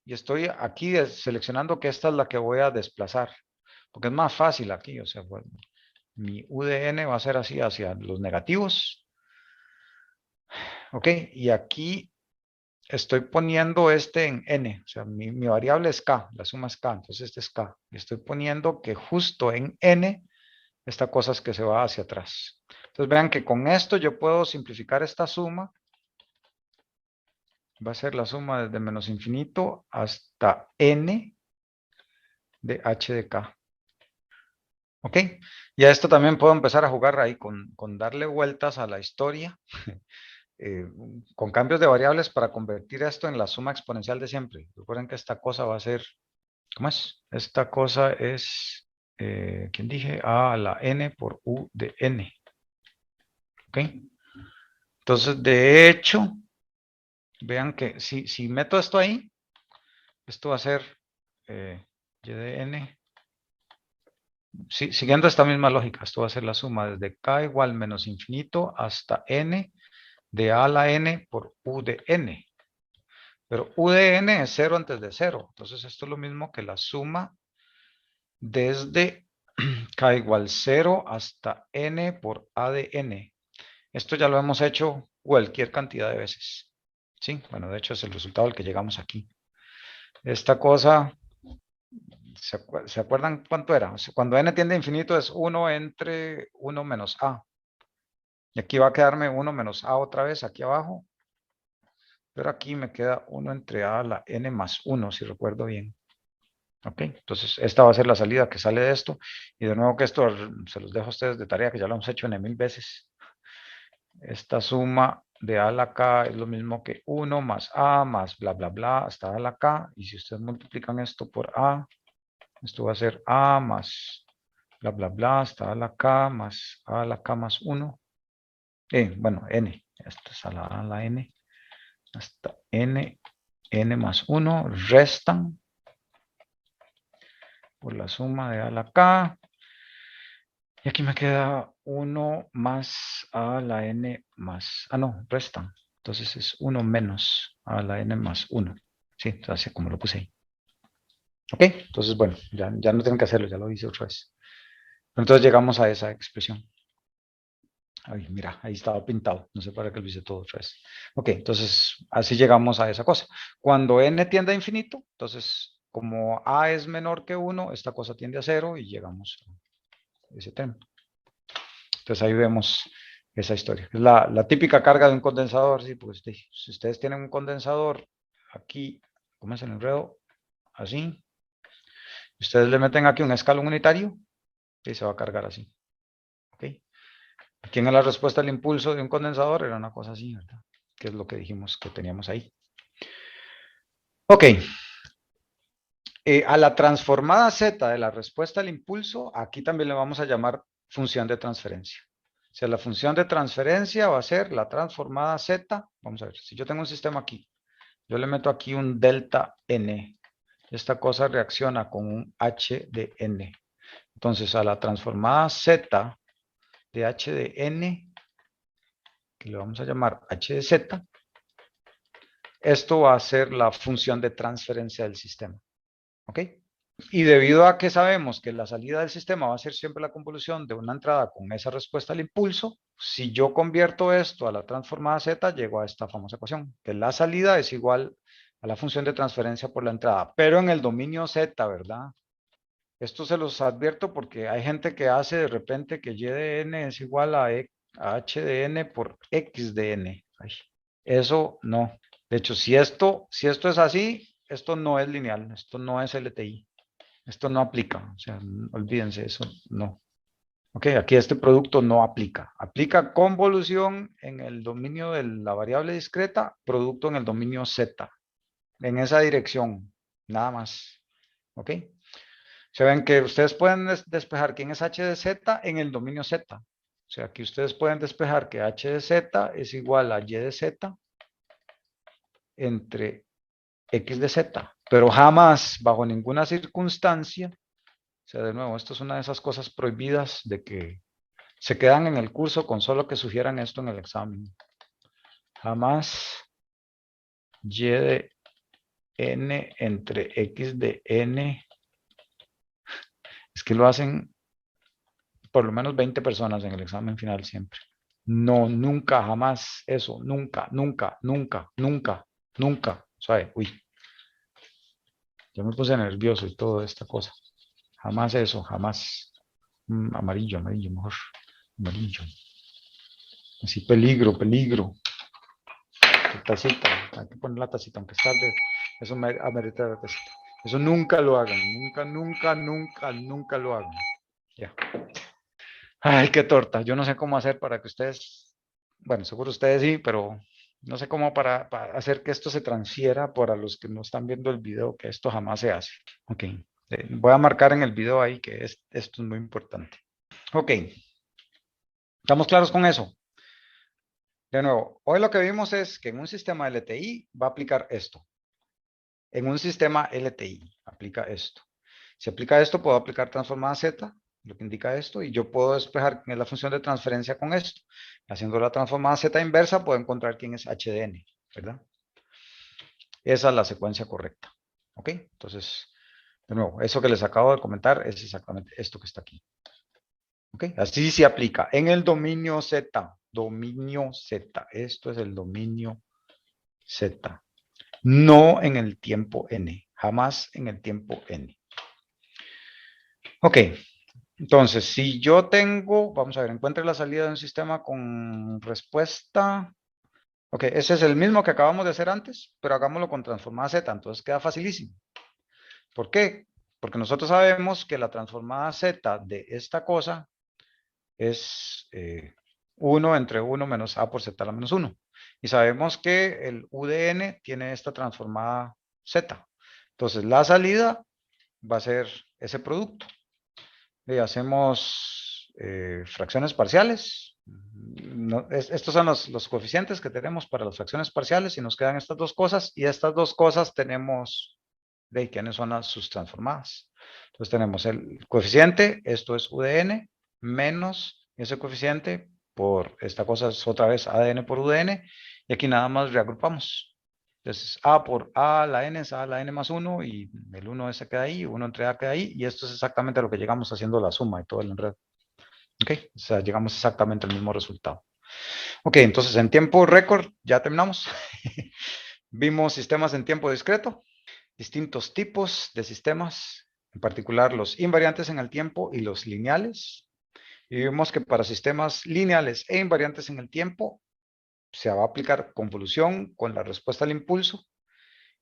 y estoy aquí seleccionando que esta es la que voy a desplazar, porque es más fácil aquí, o sea, bueno, mi u de n va a ser así hacia los negativos, ok, y aquí estoy poniendo este en n, o sea, mi variable es k, la suma es k, entonces este es k, y estoy poniendo que justo en n, esta cosa es que se va hacia atrás. Entonces vean que con esto yo puedo simplificar esta suma, va a ser la suma desde menos infinito hasta n de h de k. ¿Ok? Y a esto también puedo empezar a jugar ahí con darle vueltas a la historia, con cambios de variables para convertir esto en la suma exponencial de siempre. Recuerden que esta cosa va a ser, ¿cómo es? Esta cosa es, ¿quién dije? A la n por u de n. ¿Ok? Entonces, de hecho, vean que si meto esto ahí, esto va a ser y de n. Siguiendo esta misma lógica, esto va a ser la suma desde k igual menos infinito hasta n de a a la n por u de n. Pero u de n es 0 antes de 0. Entonces esto es lo mismo que la suma desde K igual 0 hasta n por a de n. Esto ya lo hemos hecho cualquier cantidad de veces. ¿Sí? Bueno, de hecho es el resultado al que llegamos aquí. Esta cosa, ¿se acuerdan cuánto era? O sea, cuando n tiende a infinito es 1 entre 1 menos a. Y aquí va a quedarme 1 menos a otra vez aquí abajo. Pero aquí me queda 1 entre a la n más 1, si recuerdo bien. Ok, entonces esta va a ser la salida que sale de esto. Y de nuevo que esto se los dejo a ustedes de tarea, que ya lo hemos hecho en 1000 veces. Esta suma de a a la k es lo mismo que 1 más a más bla bla bla hasta a a la k. Y si ustedes multiplican esto por a, esto va a ser a más bla bla bla hasta a la k más a la k más 1. Bueno, n. Esto es a la n. Hasta n más 1 restan por la suma de a a la k. Y aquí me queda 1 más a la n más... Ah, no, restan. Entonces es 1 menos a la n más 1. Sí, así como lo puse ahí. Ok, entonces bueno, ya no tienen que hacerlo, ya lo hice otra vez. Entonces llegamos a esa expresión. Ay, mira, ahí estaba pintado. No sé para qué lo hice todo otra vez. Ok, entonces así llegamos a esa cosa. Cuando n tiende a infinito, entonces como a es menor que 1, esta cosa tiende a 0 y llegamos a ese término. Entonces ahí vemos esa historia. Es la típica carga de un condensador, ¿sí? Pues si ustedes tienen un condensador aquí, ¿cómo es el enredo? Así. Ustedes le meten aquí un escalón unitario y se va a cargar así. ¿Ok? Aquí en la respuesta al impulso de un condensador era una cosa así, ¿verdad? Que es lo que dijimos que teníamos ahí. Ok. A la transformada z de la respuesta al impulso, aquí también le vamos a llamar función de transferencia. O sea, la función de transferencia va a ser la transformada z. Vamos a ver, si yo tengo un sistema aquí, yo le meto aquí un delta n. Esta cosa reacciona con un h de n. Entonces, a la transformada z de h de n, que le vamos a llamar h de z, esto va a ser la función de transferencia del sistema. ¿Ok? Y debido a que sabemos que la salida del sistema va a ser siempre la convolución de una entrada con esa respuesta al impulso, si yo convierto esto a la transformada z, llego a esta famosa ecuación, que la salida es igual a la función de transferencia por la entrada, pero en el dominio z, ¿verdad? Esto se los advierto porque hay gente que hace de repente que y de n es igual a h de n por x de n. Ay, eso no. De hecho, si esto es así, esto no es lineal, esto no es LTI. Esto no aplica, o sea, olvídense, eso no. Ok, aquí este producto no aplica. Aplica convolución en el dominio de la variable discreta, producto en el dominio z. En esa dirección, nada más. Ok. Se ven que ustedes pueden despejar quién es h de z en el dominio z. O sea, aquí ustedes pueden despejar que h de z es igual a y de z entre x de z. Pero jamás, bajo ninguna circunstancia, o sea, de nuevo, esto es una de esas cosas prohibidas de que se quedan en el curso con solo que sugieran esto en el examen. Jamás y de n entre x de n. Es que lo hacen por lo menos 20 personas en el examen final siempre. No, nunca, jamás eso. Nunca, nunca, nunca, nunca, nunca. ¿Sabe? Uy, ya me puse nervioso y toda esta cosa. Jamás eso, jamás. Amarillo, amarillo, mejor. Amarillo. Así, peligro, peligro. Tacita, hay que poner la tacita, aunque es tarde, eso amerita la tacita. Eso nunca lo hagan, nunca, nunca, nunca, nunca lo hagan. Ya. Ay, qué torta. Yo no sé cómo hacer para que ustedes, bueno, seguro ustedes sí, pero no sé cómo para hacer que esto se transfiera para los que no están viendo el video, que esto jamás se hace. Ok. Voy a marcar en el video ahí que esto es muy importante. Ok. ¿Estamos claros con eso? De nuevo, hoy lo que vimos es que en un sistema LTI va a aplicar esto. En un sistema LTI aplica esto. Si aplica esto, puedo aplicar transformada Z, lo que indica esto, y yo puedo despejar quién es la función de transferencia con esto. Haciendo la transformada Z inversa, puedo encontrar quién es h de n, ¿verdad? Esa es la secuencia correcta. ¿Ok? Entonces, de nuevo, eso que les acabo de comentar es exactamente esto que está aquí. ¿Ok? Así se aplica en el dominio Z. Dominio Z. Esto es el dominio Z. No en el tiempo N. Jamás en el tiempo N. Ok. Entonces, si yo tengo, vamos a ver, encuentre la salida de un sistema con respuesta. Ok, ese es el mismo que acabamos de hacer antes, pero hagámoslo con transformada Z, entonces queda facilísimo. ¿Por qué? Porque nosotros sabemos que la transformada Z de esta cosa es 1 entre 1 menos A por Z a la menos 1. Y sabemos que el U de N tiene esta transformada Z. Entonces, la salida va a ser ese producto. Y hacemos fracciones parciales. Estos son los coeficientes que tenemos para las fracciones parciales y nos quedan estas dos cosas. Y estas dos cosas tenemos de quiénes son sus transformadas. Entonces tenemos el coeficiente, esto es U de N, menos ese coeficiente por esta cosa es otra vez A de N por U de N. Y aquí nada más reagrupamos. Entonces, A por A, la N es A, la N más 1 y el 1 ese queda ahí, 1 entre A queda ahí y esto es exactamente lo que llegamos haciendo la suma y todo el enredo. Ok, o sea, llegamos exactamente al mismo resultado. Ok, entonces en tiempo récord ya terminamos. Vimos sistemas en tiempo discreto, distintos tipos de sistemas, en particular los invariantes en el tiempo y los lineales. Y vimos que para sistemas lineales e invariantes en el tiempo, se va a aplicar convolución con la respuesta al impulso.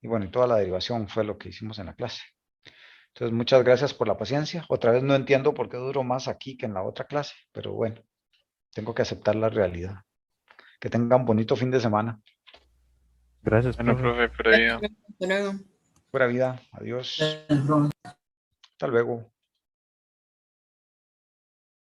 Y bueno, y toda la derivación fue lo que hicimos en la clase. Entonces, muchas gracias por la paciencia. Otra vez no entiendo por qué duro más aquí que en la otra clase, pero bueno, tengo que aceptar la realidad. Que tengan un bonito fin de semana. Gracias, Bueno, profe. profe, por ahí. Hasta luego. Pura vida. Adiós. Hasta luego.